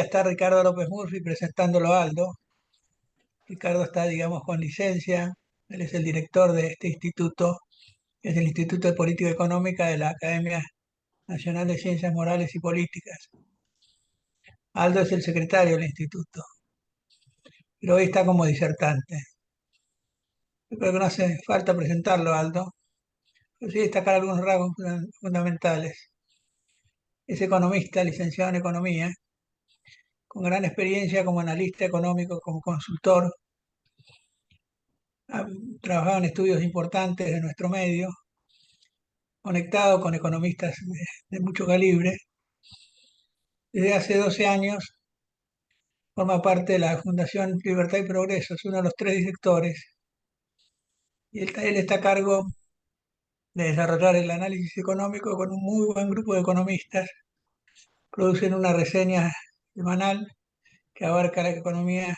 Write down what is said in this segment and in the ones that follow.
Está Ricardo López Murphy presentándolo a Aldo. Ricardo está, digamos, con licencia. Él es el director de este instituto, que es el Instituto de Política Económica de la Academia Nacional de Ciencias Morales y Políticas. Aldo es el secretario del instituto, pero hoy está como disertante. Yo creo que no hace falta presentarlo, Aldo, pero sí destacar algunos rasgos fundamentales. Es economista, licenciado en Economía, con gran experiencia como analista económico, como consultor. Ha trabajado en estudios importantes de nuestro medio, conectado con economistas de mucho calibre. Desde hace 12 años forma parte de la Fundación Libertad y Progreso, es uno de los tres directores, y él está a cargo de desarrollar el análisis económico con un muy buen grupo de economistas. Producen una reseña semanal que abarca la economía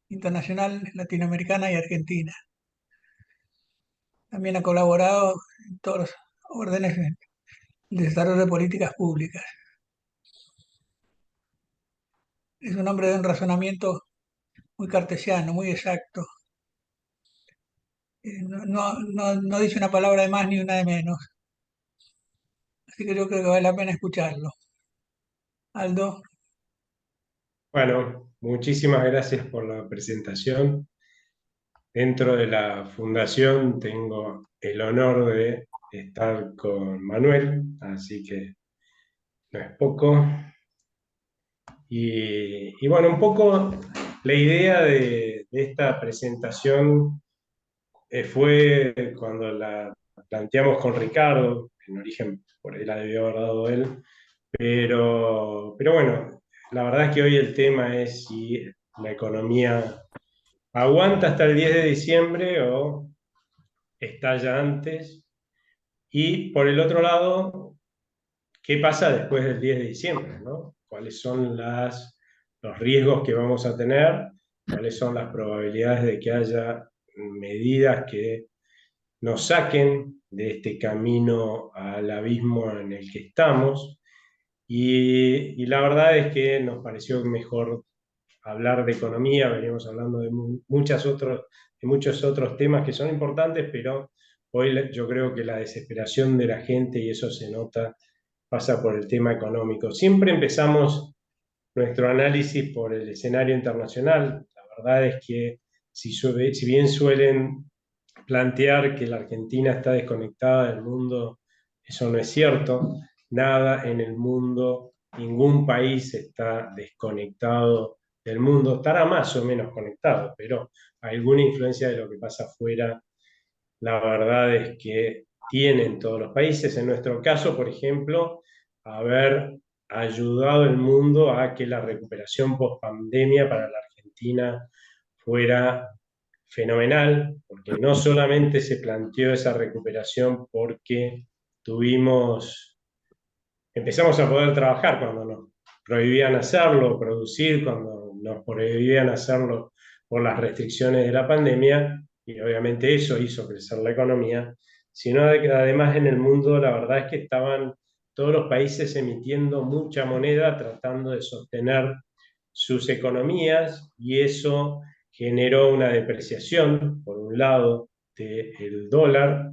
internacional, latinoamericana y argentina. También ha colaborado en todos los órdenes de desarrollo de políticas públicas. Es un hombre de un razonamiento muy cartesiano, muy exacto. No dice una palabra de más ni una de menos. Así que yo creo que vale la pena escucharlo. Aldo, Bueno, muchísimas gracias por la presentación. Dentro de la fundación tengo el honor de estar con Manuel, así que no es poco. Y bueno, un poco la idea de esta presentación fue cuando la planteamos con Ricardo, en origen por ahí la debió haber dado él, pero bueno, la verdad es que hoy el tema es si la economía aguanta hasta el 10 de diciembre o estalla antes. Y por el otro lado, ¿qué pasa después del 10 de diciembre, ¿no? ¿Cuáles son los riesgos que vamos a tener? ¿Cuáles son las probabilidades de que haya medidas que nos saquen de este camino al abismo en el que estamos? Y la verdad es que nos pareció mejor hablar de economía, veníamos hablando de muchos otros temas que son importantes, pero hoy yo creo que la desesperación de la gente, y eso se nota, pasa por el tema económico. Siempre empezamos nuestro análisis por el escenario internacional. La verdad es que si bien suelen plantear que la Argentina está desconectada del mundo, eso no es cierto. Nada en el mundo, ningún país está desconectado del mundo. Estará más o menos conectado, pero alguna influencia de lo que pasa afuera, la verdad es que tienen todos los países. En nuestro caso, por ejemplo, haber ayudado el mundo a que la recuperación post pandemia para la Argentina fuera fenomenal, porque no solamente se planteó esa recuperación porque empezamos a poder trabajar cuando nos prohibían hacerlo, producir cuando nos prohibían hacerlo por las restricciones de la pandemia, y obviamente eso hizo crecer la economía, sino que además en el mundo la verdad es que estaban todos los países emitiendo mucha moneda, tratando de sostener sus economías, y eso generó una depreciación, por un lado, del dólar,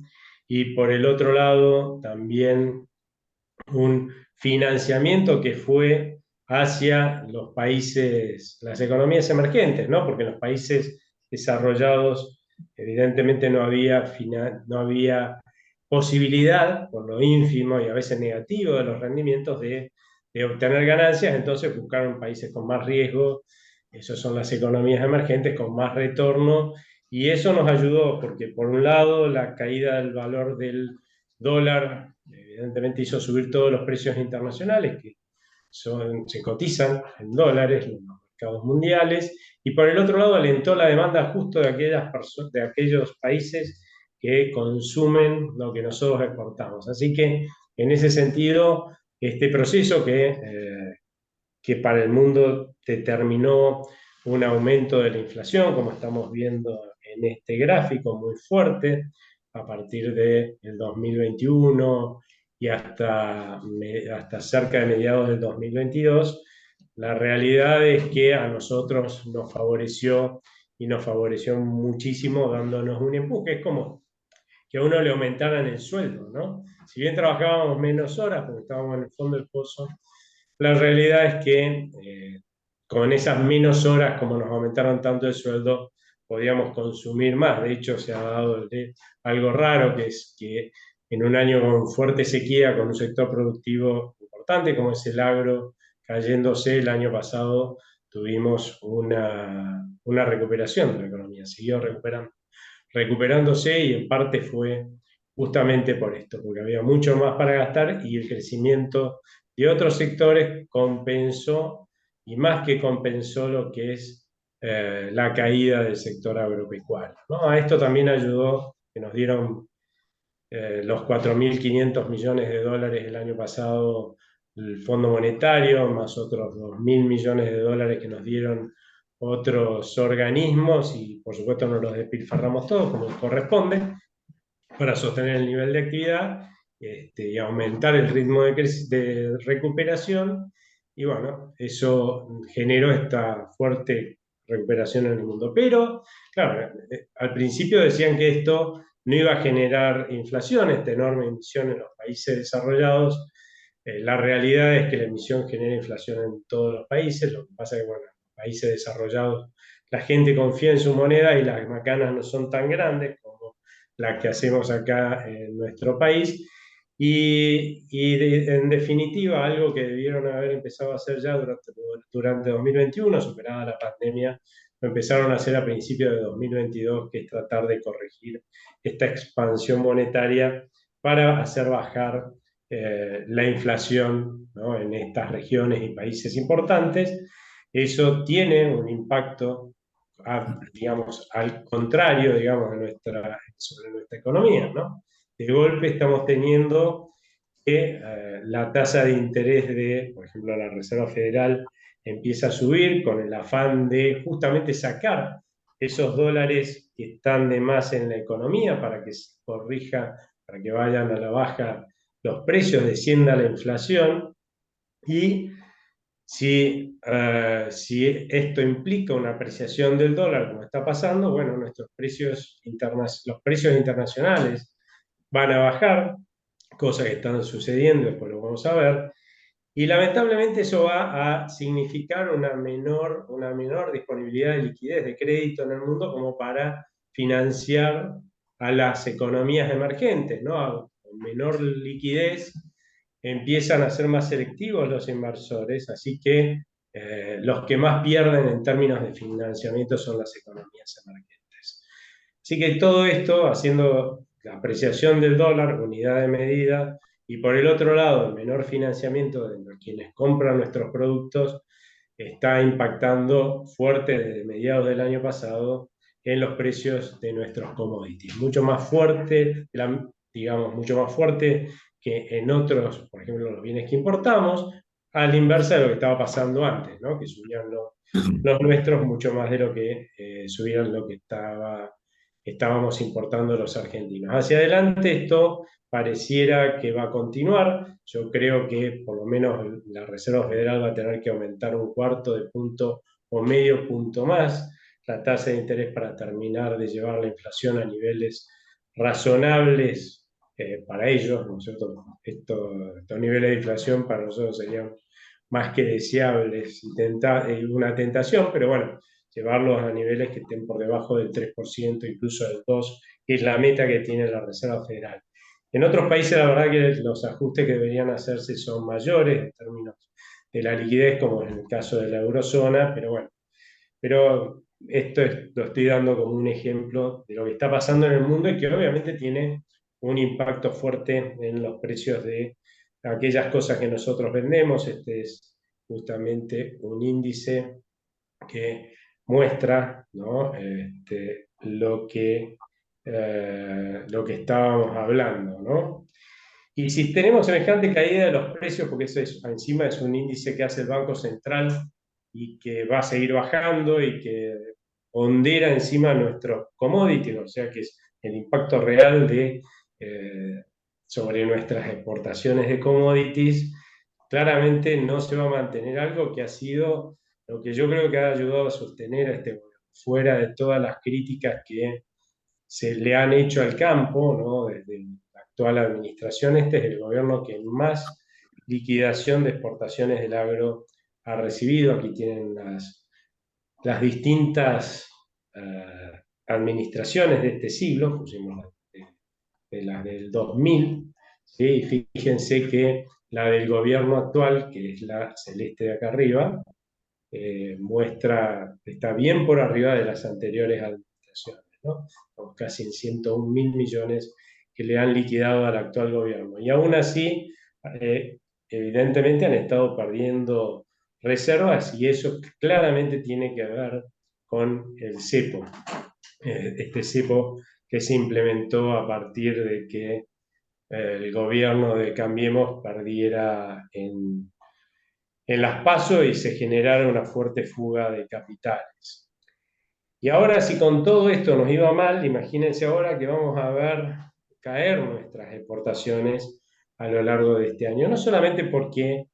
y por el otro lado también un financiamiento que fue hacia los países, las economías emergentes, ¿no? Porque en los países desarrollados evidentemente no había posibilidad, por lo ínfimo y a veces negativo de los rendimientos, de obtener ganancias. Entonces buscaron países con más riesgo, esas son las economías emergentes con más retorno, y eso nos ayudó porque por un lado la caída del valor del dólar evidentemente hizo subir todos los precios internacionales que se cotizan en dólares en los mercados mundiales, y por el otro lado alentó la demanda justo de aquellos países que consumen lo que nosotros exportamos. Así que en ese sentido, este proceso que para el mundo determinó un aumento de la inflación, como estamos viendo en este gráfico, muy fuerte, a partir del 2021 y hasta cerca de mediados del 2022, la realidad es que a nosotros nos favoreció y nos favoreció muchísimo dándonos un empuje. Es como que a uno le aumentaran el sueldo, ¿no? Si bien trabajábamos menos horas porque estábamos en el fondo del pozo, la realidad es que con esas menos horas, como nos aumentaron tanto el sueldo, podíamos consumir más. De hecho, se ha dado algo raro, que es que en un año con fuerte sequía, con un sector productivo importante como es el agro, cayéndose el año pasado, tuvimos una recuperación de la economía, siguió recuperándose y en parte fue justamente por esto, porque había mucho más para gastar y el crecimiento de otros sectores compensó, y más que compensó, lo que es la caída del sector agropecuario, ¿no? A esto también ayudó que nos dieron los 4.500 millones de dólares el año pasado el Fondo Monetario, más otros 2.000 millones de dólares que nos dieron otros organismos, y por supuesto no los despilfarramos todos como corresponde, para sostener el nivel de actividad y aumentar el ritmo de recuperación. Y bueno, eso generó esta fuerte recuperación en el mundo. Pero, claro, al principio decían que esto no iba a generar inflación, esta enorme emisión en los países desarrollados. La realidad es que la emisión genera inflación en todos los países. Lo que pasa es que, bueno, en los países desarrollados la gente confía en su moneda y las macanas no son tan grandes como las que hacemos acá en nuestro país. En definitiva, algo que debieron haber empezado a hacer ya durante 2021, superada la pandemia, lo empezaron a hacer a principios de 2022, que es tratar de corregir esta expansión monetaria para hacer bajar la inflación, ¿no?, en estas regiones y países importantes. Eso tiene un impacto, digamos, al contrario, digamos, sobre nuestra economía, ¿no? De golpe estamos teniendo que la tasa de interés de, por ejemplo, la Reserva Federal empieza a subir con el afán de justamente sacar esos dólares que están de más en la economía para que se corrija, para que vayan a la baja los precios, descienda la inflación. Y si esto implica una apreciación del dólar, como está pasando, bueno, los precios internacionales van a bajar, cosas que están sucediendo, después lo vamos a ver, y lamentablemente eso va a significar una menor disponibilidad de liquidez de crédito en el mundo como para financiar a las economías emergentes, ¿no? Con menor liquidez empiezan a ser más selectivos los inversores, así que los que más pierden en términos de financiamiento son las economías emergentes. Así que todo esto, haciendo la apreciación del dólar, unidad de medida, y por el otro lado, el menor financiamiento de quienes compran nuestros productos, está impactando fuerte desde mediados del año pasado en los precios de nuestros commodities. Mucho más fuerte, digamos, mucho más fuerte que en otros, por ejemplo, los bienes que importamos, a la inversa de lo que estaba pasando antes, ¿no? Que subían los nuestros mucho más de lo que subían lo que estábamos importando los argentinos. Hacia adelante esto pareciera que va a continuar. Yo creo que por lo menos la Reserva Federal va a tener que aumentar un cuarto de punto o medio punto más la tasa de interés para terminar de llevar la inflación a niveles razonables para ellos, ¿no es cierto? Estos niveles de inflación para nosotros serían más que deseables y una tentación, pero bueno, llevarlos a niveles que estén por debajo del 3%, incluso del 2%, que es la meta que tiene la Reserva Federal. En otros países, la verdad que los ajustes que deberían hacerse son mayores en términos de la liquidez, como en el caso de la eurozona, pero bueno, lo estoy dando como un ejemplo de lo que está pasando en el mundo y que obviamente tiene un impacto fuerte en los precios de aquellas cosas que nosotros vendemos. Este es justamente un índice que muestra, ¿no?, lo que estábamos hablando, ¿no? Y si tenemos semejante caída de los precios, porque encima es un índice que hace el Banco Central y que va a seguir bajando y que pondera encima nuestros commodities, o sea que es el impacto real sobre nuestras exportaciones de commodities, claramente no se va a mantener algo que ha sido lo que yo creo que ha ayudado a sostener a este gobierno, fuera de todas las críticas que se le han hecho al campo, ¿no? Desde la actual administración. Este es el gobierno que más liquidación de exportaciones del agro ha recibido. Aquí tienen las distintas administraciones de este siglo, pusimos de las del 2000, ¿sí? Y fíjense que la del gobierno actual, que es la celeste de acá arriba, está bien por arriba de las anteriores administraciones, ¿no? Estamos casi en 101.000 millones que le han liquidado al actual gobierno. Y aún así, eh, evidentemente han estado perdiendo reservas y eso claramente tiene que ver con el cepo. Este cepo que se implementó a partir de que el gobierno de Cambiemos perdiera en las PASO y se generara una fuerte fuga de capitales. Y ahora, si con todo esto nos iba mal, imagínense ahora que vamos a ver caer nuestras exportaciones a lo largo de este año. No solamente porque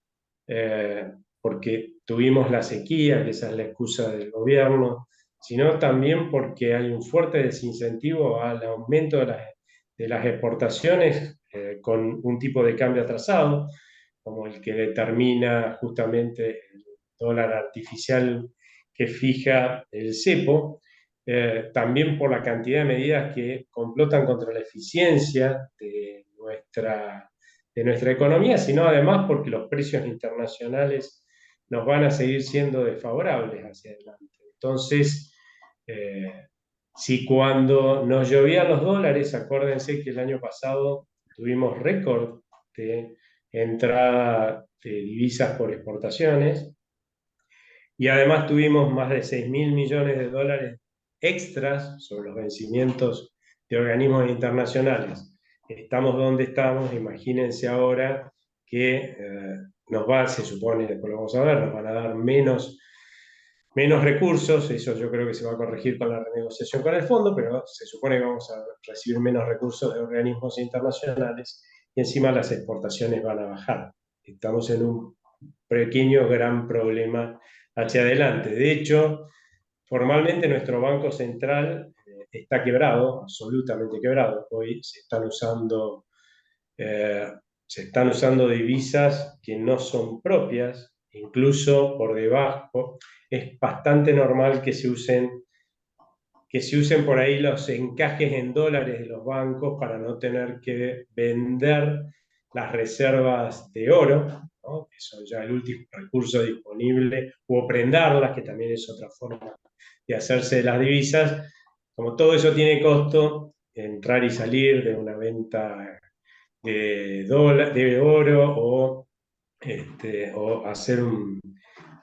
tuvimos la sequía, que esa es la excusa del gobierno, sino también porque hay un fuerte desincentivo al aumento de las exportaciones con un tipo de cambio atrasado, como el que determina justamente el dólar artificial que fija el cepo, también por la cantidad de medidas que complotan contra la eficiencia de nuestra economía, sino además porque los precios internacionales nos van a seguir siendo desfavorables hacia adelante. Entonces, si cuando nos llovían los dólares, acuérdense que el año pasado tuvimos récord de entrada de divisas por exportaciones, y además tuvimos más de 6.000 millones de dólares extras sobre los vencimientos de organismos internacionales. Estamos donde estamos, imagínense ahora que se supone, después lo vamos a ver, nos van a dar menos recursos. Eso yo creo que se va a corregir con la renegociación con el fondo, pero se supone que vamos a recibir menos recursos de organismos internacionales y encima las exportaciones van a bajar. Estamos en un pequeño gran problema hacia adelante. De hecho, formalmente nuestro Banco Central está quebrado, absolutamente quebrado. Hoy eh, se están usando divisas que no son propias, incluso por debajo. Es bastante normal que se usen por ahí los encajes en dólares de los bancos para no tener que vender las reservas de oro, ¿no? Eso ya es el último recurso disponible, o prendarlas, que también es otra forma de hacerse de las divisas. Como todo eso tiene costo, entrar y salir de una venta de oro o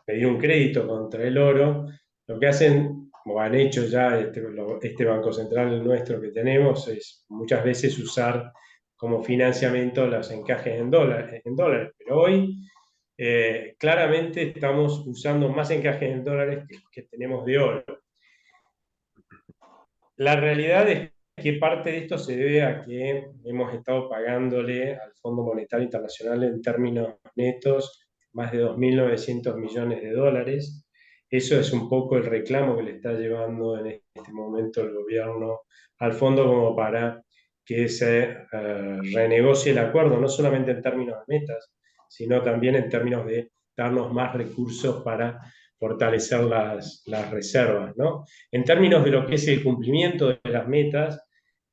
pedir un crédito contra el oro, lo que hacen, como han hecho ya este Banco Central nuestro que tenemos, es muchas veces usar como financiamiento los encajes en dólares. Pero hoy claramente estamos usando más encajes en dólares que los que tenemos de oro. La realidad es que parte de esto se debe a que hemos estado pagándole al Fondo Monetario Internacional en términos netos más de 2.900 millones de dólares. Eso es un poco el reclamo que le está llevando en este momento el gobierno al fondo, como para que se renegocie el acuerdo, no solamente en términos de metas, sino también en términos de darnos más recursos para fortalecer las reservas, ¿no? En términos de lo que es el cumplimiento de las metas,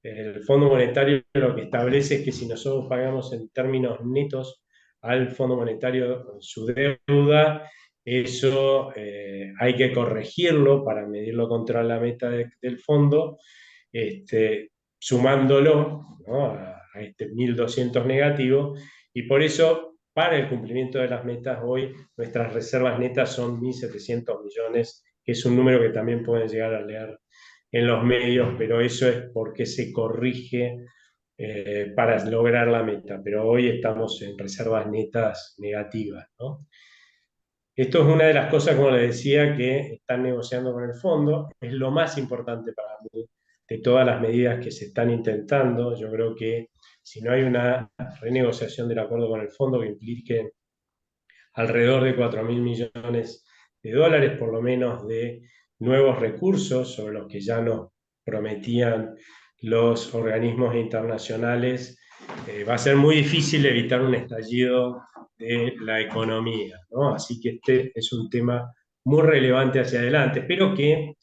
el Fondo Monetario lo que establece es que si nosotros pagamos en términos netos al Fondo Monetario su deuda, eso hay que corregirlo para medirlo contra la meta del fondo, sumándolo, ¿no?, a este 1.200 negativo, y por eso, para el cumplimiento de las metas, hoy nuestras reservas netas son 1.700 millones, que es un número que también pueden llegar a leer en los medios, pero eso es porque se corrige para lograr la meta. Pero hoy estamos en reservas netas negativas, ¿no? Esto es una de las cosas, como les decía, que están negociando con el fondo. Es lo más importante para mí de todas las medidas que se están intentando. Yo creo que si no hay una renegociación del acuerdo con el fondo que implique alrededor de 4.000 millones de dólares, por lo menos, de nuevos recursos sobre los que ya nos prometían los organismos internacionales. Va a ser muy difícil evitar un estallido de la economía, ¿no? Así que este es un tema muy relevante hacia adelante. Espero que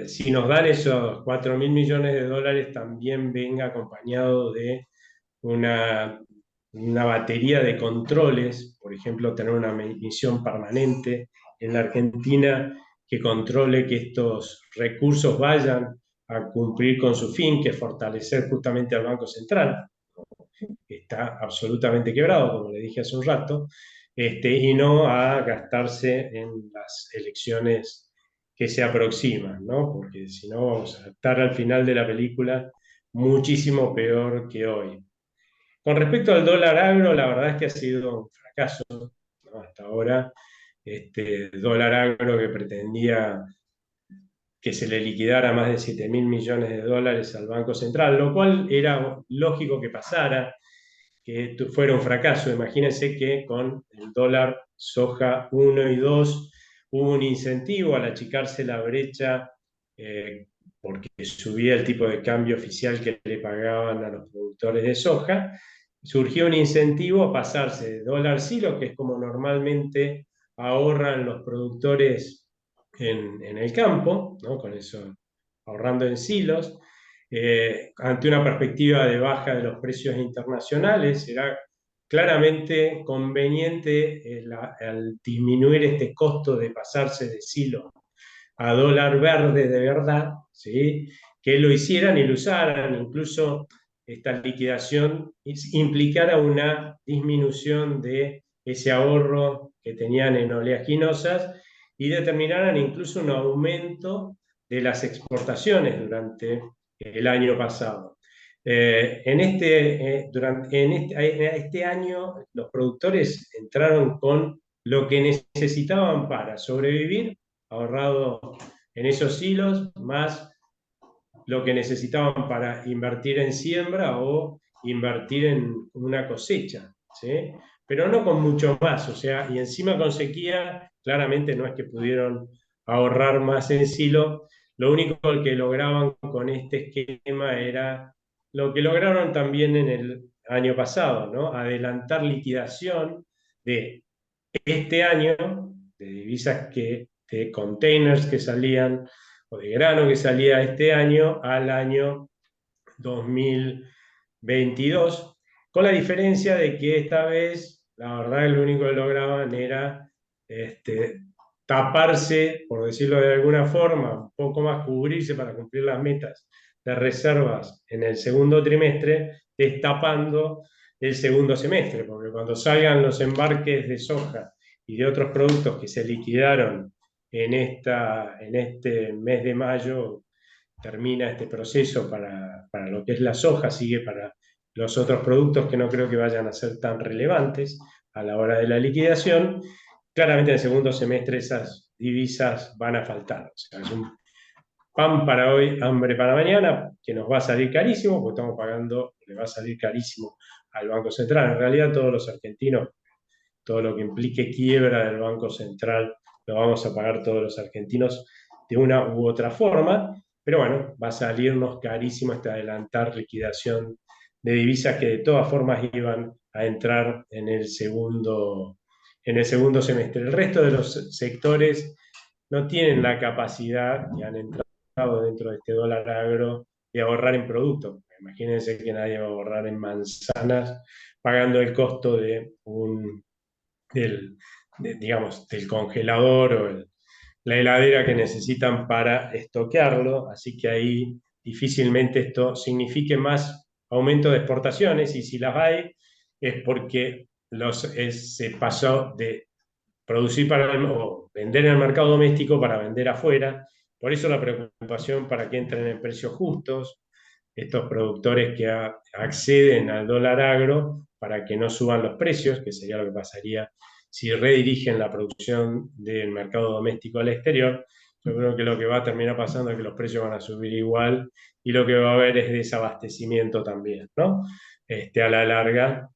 si nos dan esos 4.000 millones de dólares, también venga acompañado de una, una batería de controles, por ejemplo, tener una misión permanente en la Argentina que controle que estos recursos vayan a cumplir con su fin, que es fortalecer justamente al Banco Central, que está absolutamente quebrado, como le dije hace un rato, y no a gastarse en las elecciones que se aproximan, ¿no? Porque si no vamos a estar al final de la película muchísimo peor que hoy. Con respecto al dólar agro, la verdad es que ha sido un fracaso, ¿no? Hasta ahora, dólar agro que pretendía que se le liquidara más de 7.000 millones de dólares al Banco Central, lo cual era lógico que pasara, que fuera un fracaso. Imagínense que con el dólar soja 1 y 2 hubo un incentivo al achicarse la brecha, porque subía el tipo de cambio oficial que le pagaban a los productores de soja. Surgió un incentivo a pasarse de dólar silo, que es como normalmente ahorran los productores en el campo, ¿no? Con eso ahorrando en silos, ante una perspectiva de baja de los precios internacionales. Será claramente conveniente al disminuir este costo de pasarse de silo a dólar verde de verdad, ¿sí? Que lo hicieran y lo usaran, incluso esta liquidación implicara una disminución de ese ahorro que tenían en oleaginosas y determinaran incluso un aumento de las exportaciones durante el año pasado. En este año los productores entraron con lo que necesitaban para sobrevivir, ahorrado en esos hilos, más lo que necesitaban para invertir en siembra o invertir en una cosecha, ¿sí? Pero no con mucho más, o sea, y encima con sequía, claramente no es que pudieron ahorrar más en silo, lo único que lograban con este esquema era lo que lograron también en el año pasado, ¿no? Adelantar liquidación de este año, de divisas de containers que salían, o de grano que salía este año al año 2022, con la diferencia de que esta vez, la verdad, lo único que lograban era taparse, por decirlo de alguna forma, un poco más cubrirse para cumplir las metas de reservas en el segundo trimestre, destapando el segundo semestre, porque cuando salgan los embarques de soja y de otros productos que se liquidaron en este mes de mayo, termina este proceso para lo que es la soja, sigue para los otros productos que no creo que vayan a ser tan relevantes a la hora de la liquidación. Claramente en el segundo semestre esas divisas van a faltar. O sea, es un pan para hoy, hambre para mañana, que nos va a salir carísimo, porque estamos pagando, le va a salir carísimo al Banco Central. En realidad todos los argentinos, todo lo que implique quiebra del Banco Central, lo vamos a pagar todos los argentinos de una u otra forma, pero bueno, va a salirnos carísimo este adelantar liquidación de divisas que de todas formas iban a entrar en el segundo semestre. El resto de los sectores no tienen la capacidad que han entrado dentro de este dólar agro de ahorrar en productos. Imagínense que nadie va a ahorrar en manzanas pagando el costo digamos, del congelador o la heladera que necesitan para estoquearlo, así que ahí difícilmente esto signifique más aumento de exportaciones, y si las hay es porque se pasó de producir o vender en el mercado doméstico para vender afuera. Por eso la preocupación para que entren en precios justos estos productores que acceden al dólar agro para que no suban los precios, que sería lo que pasaría si redirigen la producción del mercado doméstico al exterior. Yo creo que lo que va a terminar pasando es que los precios van a subir igual, y lo que va a haber es desabastecimiento también, ¿no? A la larga,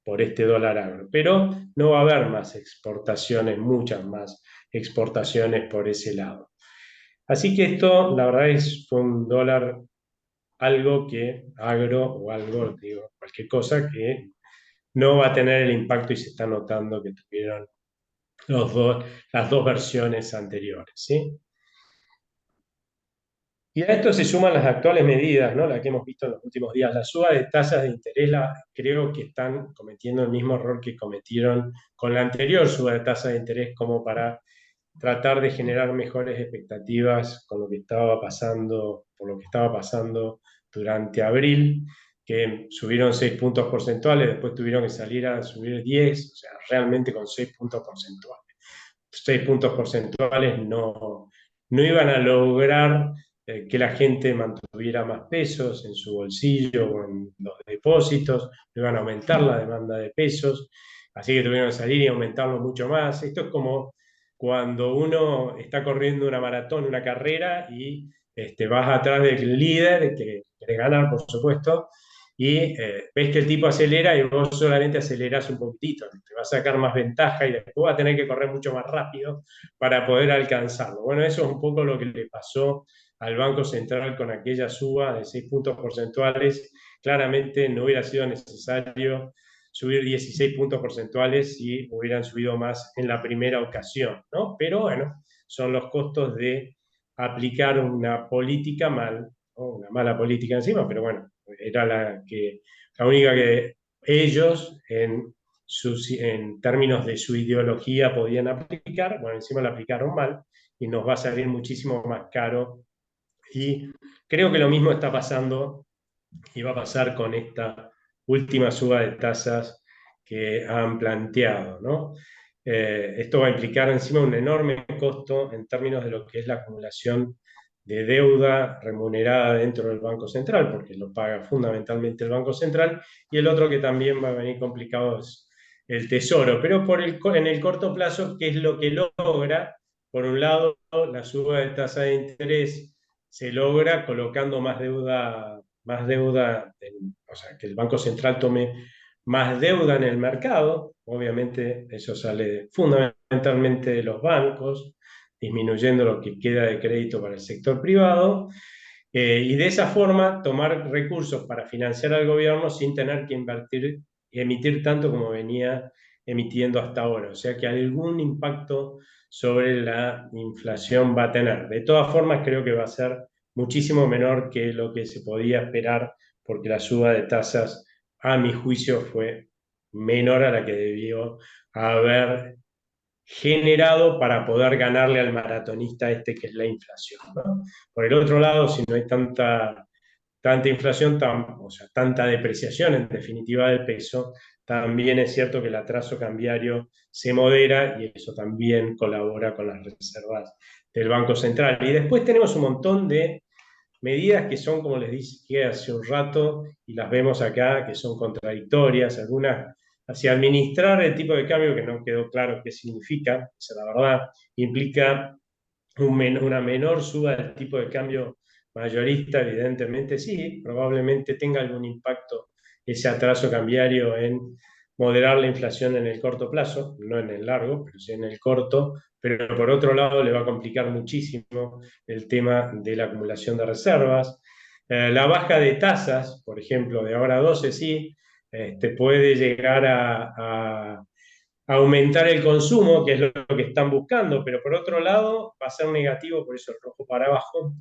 por este dólar agro. Pero no va a haber más exportaciones, muchas más exportaciones por ese lado. Así que esto, la verdad, fue un dólar algo que, agro o algo, digo, cualquier cosa que no va a tener el impacto y se está notando que tuvieron las dos versiones anteriores, ¿sí? Y a esto se suman las actuales medidas, ¿no? Las que hemos visto en los últimos días. La suba de tasas de interés, creo que están cometiendo el mismo error que cometieron con la anterior suba de tasas de interés, como para tratar de generar mejores expectativas con lo que estaba pasando, por lo que estaba pasando durante abril, que subieron 6 puntos porcentuales, después tuvieron que salir a subir 10, o sea, realmente con 6 puntos porcentuales. 6 puntos porcentuales no iban a lograr que la gente mantuviera más pesos en su bolsillo o en los depósitos, no iban a aumentar la demanda de pesos, así que tuvieron que salir y aumentarlo mucho más. Esto es como cuando uno está corriendo una maratón, una carrera, y vas atrás del líder, que quiere ganar, por supuesto, y ves que el tipo acelera y vos solamente aceleras un poquitito, te va a sacar más ventaja y después va a tener que correr mucho más rápido para poder alcanzarlo. Bueno, eso es un poco lo que le pasó al Banco Central con aquella suba de 6 puntos porcentuales. Claramente no hubiera sido necesario subir 16 puntos porcentuales si hubieran subido más en la primera ocasión, ¿no? Pero bueno, son los costos de aplicar una política mal, ¿no? Una mala política encima, pero bueno, era la única que ellos en términos de su ideología podían aplicar. Bueno, encima la aplicaron mal y nos va a salir muchísimo más caro, y creo que lo mismo está pasando y va a pasar con esta última suba de tasas que han planteado, ¿no? Esto va a implicar encima un enorme costo en términos de lo que es la acumulación de deuda remunerada dentro del Banco Central, porque lo paga fundamentalmente el Banco Central, y el otro que también va a venir complicado es el Tesoro. Pero en el corto plazo, ¿qué es lo que logra? Por un lado, la suba de tasa de interés se logra colocando más deuda, o sea, que el Banco Central tome más deuda en el mercado. Obviamente eso sale fundamentalmente de los bancos, disminuyendo lo que queda de crédito para el sector privado, y de esa forma tomar recursos para financiar al gobierno sin tener que invertir y emitir tanto como venía emitiendo hasta ahora. O sea que algún impacto sobre la inflación va a tener. De todas formas, creo que va a ser muchísimo menor que lo que se podía esperar, porque la suba de tasas, a mi juicio, fue menor a la que debió haber generado para poder ganarle al maratonista este que es la inflación, ¿no? Por el otro lado, si no hay tanta inflación, o sea, tanta depreciación en definitiva del peso, también es cierto que el atraso cambiario se modera y eso también colabora con las reservas del Banco Central. Y después tenemos un montón de medidas que son, como les dije hace un rato, y las vemos acá, que son contradictorias, algunas hacia administrar el tipo de cambio, que no quedó claro qué significa, o sea, la verdad, implica una menor suba del tipo de cambio mayorista, evidentemente sí, probablemente tenga algún impacto ese atraso cambiario en moderar la inflación en el corto plazo, no en el largo, pero sí en el corto, pero por otro lado le va a complicar muchísimo el tema de la acumulación de reservas. La baja de tasas, por ejemplo, de ahora 12 sí, puede llegar a aumentar el consumo, que es lo que están buscando, pero por otro lado va a ser negativo, por eso el rojo para abajo,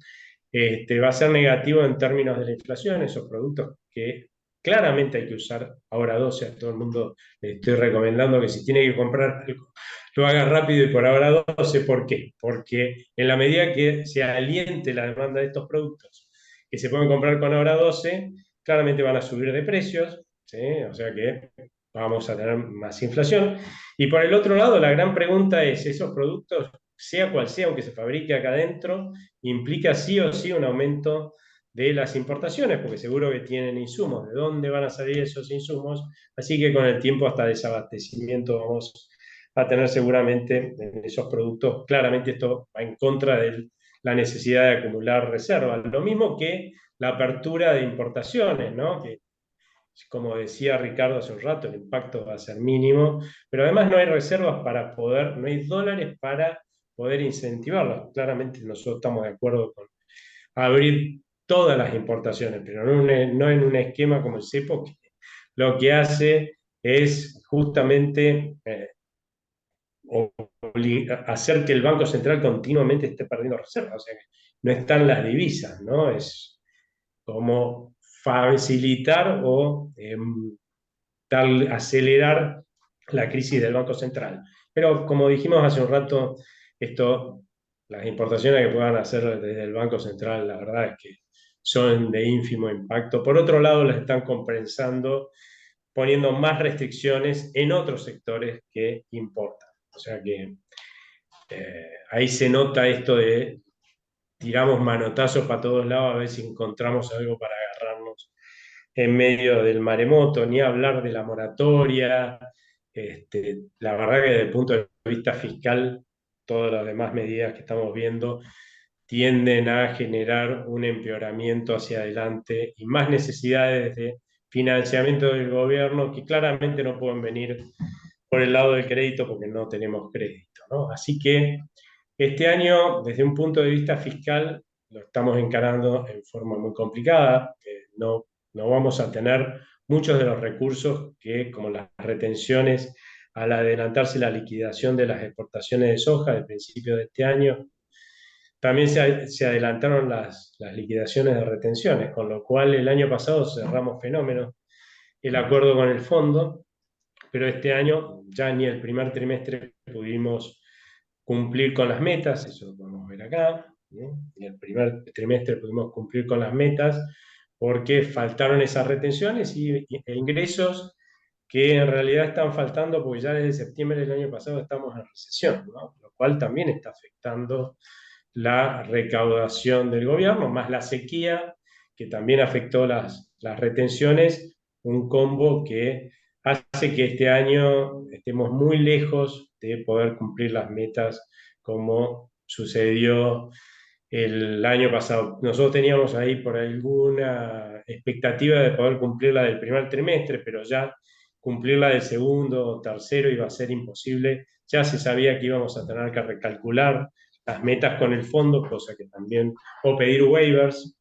va a ser negativo en términos de la inflación, esos productos que claramente hay que usar ahora 12, a todo el mundo le estoy recomendando que si tiene que comprar algo, lo haga rápido y por ahora 12. ¿Por qué? Porque en la medida que se aliente la demanda de estos productos que se pueden comprar con ahora 12, claramente van a subir de precios, ¿sí? O sea que vamos a tener más inflación. Y por el otro lado, la gran pregunta es, ¿esos productos, sea cual sea, aunque se fabrique acá adentro, implica sí o sí un aumento de las importaciones? Porque seguro que tienen insumos. ¿De dónde van a salir esos insumos? Así que con el tiempo hasta desabastecimiento vamos a tener seguramente en esos productos. Claramente esto va en contra de la necesidad de acumular reservas. Lo mismo que la apertura de importaciones, ¿no? Que como decía Ricardo hace un rato, el impacto va a ser mínimo, pero además no hay reservas para poder, no hay dólares para poder incentivarlas. Claramente nosotros estamos de acuerdo con abrir todas las importaciones, pero no en un esquema como el CEPO, que lo que hace es justamente hacer que el Banco Central continuamente esté perdiendo reservas. O sea, no están las divisas, ¿no? Es como facilitar o acelerar la crisis del Banco Central. Pero como dijimos hace un rato, esto, las importaciones que puedan hacer desde el Banco Central, la verdad es que son de ínfimo impacto. Por otro lado, las están compensando poniendo más restricciones en otros sectores que importan. O sea que ahí se nota esto de tiramos manotazos para todos lados a ver si encontramos algo para agarrarnos en medio del maremoto, ni hablar de la moratoria. La verdad que desde el punto de vista fiscal, todas las demás medidas que estamos viendo tienden a generar un empeoramiento hacia adelante y más necesidades de financiamiento del gobierno que claramente no pueden venir por el lado del crédito porque no tenemos crédito, ¿no? Así que este año, desde un punto de vista fiscal, lo estamos encarando en forma muy complicada. No vamos a tener muchos de los recursos que, como las retenciones, al adelantarse la liquidación de las exportaciones de soja del principio de este año, también se adelantaron las liquidaciones de retenciones, con lo cual el año pasado cerramos fenómenos el acuerdo con el fondo, pero este año ya ni el primer trimestre pudimos cumplir con las metas, eso lo podemos ver acá, ¿no? Ni el primer trimestre pudimos cumplir con las metas porque faltaron esas retenciones e ingresos que en realidad están faltando porque ya desde septiembre del año pasado estamos en recesión, ¿no? Lo cual también está afectando la recaudación del gobierno, más la sequía, que también afectó las retenciones, un combo que hace que este año estemos muy lejos de poder cumplir las metas como sucedió el año pasado. Nosotros teníamos ahí por alguna expectativa de poder cumplir la del primer trimestre, pero ya cumplirla del segundo o tercero iba a ser imposible. Ya se sabía que íbamos a tener que recalcular las metas con el fondo, cosa que también, o pedir waivers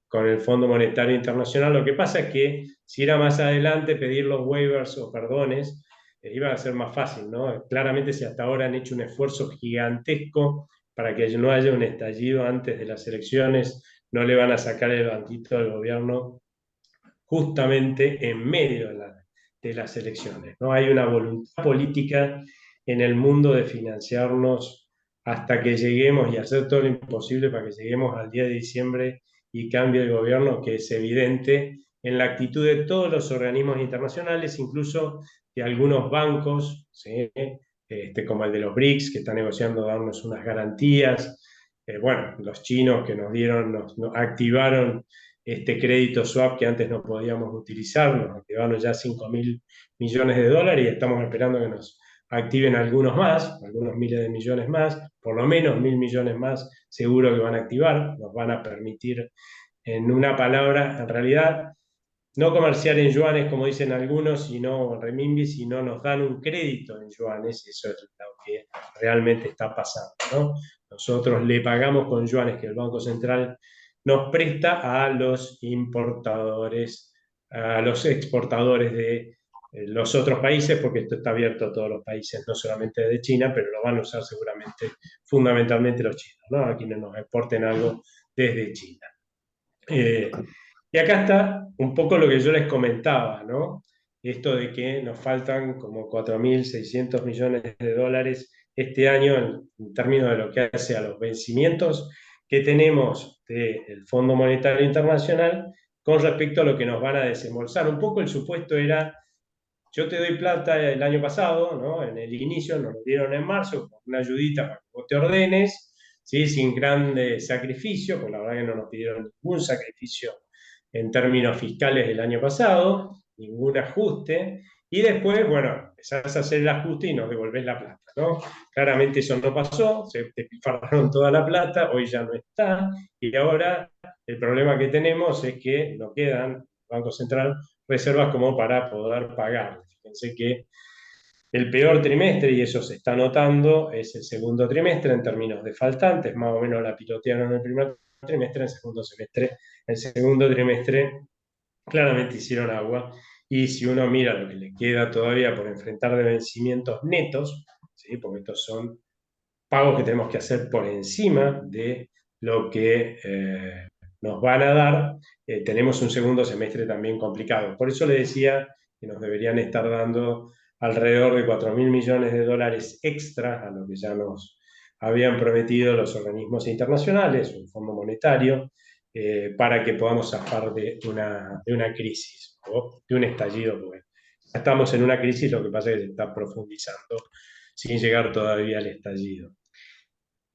con el Fondo Monetario Internacional. Lo que pasa es que si era más adelante pedir los waivers o perdones, iba a ser más fácil, ¿no? Claramente si hasta ahora han hecho un esfuerzo gigantesco para que no haya un estallido antes de las elecciones, no le van a sacar el banquito al gobierno justamente en medio de las elecciones. ¿No? Hay una voluntad política en el mundo de financiarnos hasta que lleguemos y hacer todo lo imposible para que lleguemos al día de diciembre y cambie el gobierno, que es evidente en la actitud de todos los organismos internacionales, incluso de algunos bancos, ¿sí? Como el de los BRICS, que está negociando darnos unas garantías. Bueno, los chinos que nos dieron, nos activaron este crédito swap que antes no podíamos utilizar, nos activaron ya 5.000 millones de dólares y estamos esperando que nos activen algunos más, algunos miles de millones más, por lo menos 1.000 millones más, seguro que van a activar, nos van a permitir, en una palabra, en realidad, no comerciar en yuanes, como dicen algunos, sino en renminbi, sino nos dan un crédito en yuanes, eso es lo que realmente está pasando, ¿no? Nosotros le pagamos con yuanes que el Banco Central nos presta a los importadores, a los exportadores de los otros países, porque esto está abierto a todos los países, no solamente de China, pero lo van a usar seguramente fundamentalmente los chinos, ¿no? A quienes nos exporten algo desde China. Y acá está un poco lo que yo les comentaba, ¿no? Esto de que nos faltan como 4.600 millones de dólares este año en términos de lo que hace a los vencimientos que tenemos del Fondo Monetario Internacional con respecto a lo que nos van a desembolsar. Un poco el supuesto era, yo te doy plata el año pasado, ¿no? En el inicio nos lo dieron en marzo, con una ayudita para que vos te ordenes, ¿sí? Sin grande sacrificio, porque la verdad que no nos pidieron ningún sacrificio en términos fiscales el año pasado, ningún ajuste, y después, bueno, empezás a hacer el ajuste y nos devolvés la plata, ¿no? Claramente eso no pasó, se despilfarraron toda la plata, hoy ya no está, y ahora el problema que tenemos es que nos quedan Banco Central reservas como para poder pagar. Fíjense que el peor trimestre, y eso se está notando, es el segundo trimestre en términos de faltantes, más o menos la pilotearon en el primer trimestre, en el segundo semestre, el segundo trimestre claramente hicieron agua. Y si uno mira lo que le queda todavía por enfrentar de vencimientos netos, ¿sí? Porque estos son pagos que tenemos que hacer por encima de lo que nos van a dar, tenemos un segundo semestre también complicado. Por eso le decía que nos deberían estar dando alrededor de 4.000 millones de dólares extra a lo que ya nos habían prometido los organismos internacionales, el Fondo Monetario, para que podamos zafar de una crisis o de un estallido. Porque ya estamos en una crisis, lo que pasa es que se está profundizando sin llegar todavía al estallido.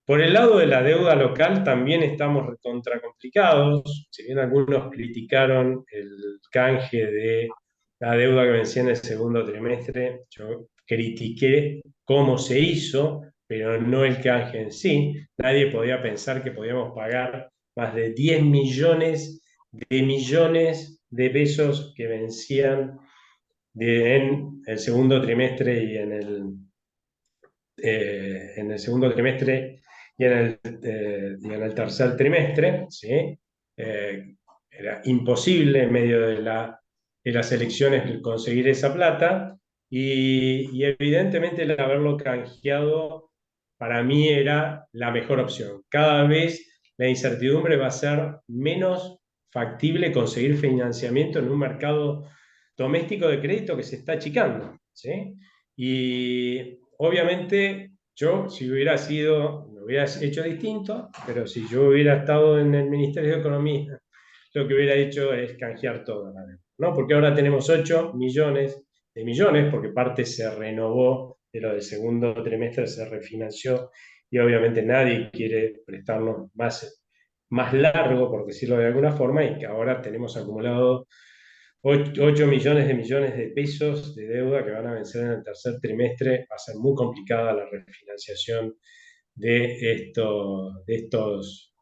Por el lado de la deuda local también estamos recontra complicados. Si bien algunos criticaron el canje de la deuda que vencía en el segundo trimestre, yo critiqué cómo se hizo, pero no el canje en sí. Nadie podía pensar que podíamos pagar más de 10 millones de pesos que vencían en el segundo trimestre y en el segundo trimestre y en el tercer trimestre, ¿sí? Era imposible en medio de las elecciones conseguir esa plata y evidentemente el haberlo canjeado para mí era la mejor opción. Cada vez la incertidumbre va a ser menos factible conseguir financiamiento en un mercado doméstico de crédito que se está achicando, ¿sí? Y obviamente yo, si hubiera sido, lo hubiera hecho distinto, pero si yo hubiera estado en el Ministerio de Economía, lo que hubiera hecho es canjear toda la deuda, ¿no? Porque ahora tenemos 8 millones de millones, porque parte se renovó de lo del segundo trimestre, se refinanció, y obviamente nadie quiere prestarnos más largo, por decirlo de alguna forma, y que ahora tenemos acumulado 8 millones de pesos de deuda que van a vencer en el tercer trimestre. Va a ser muy complicada la refinanciación de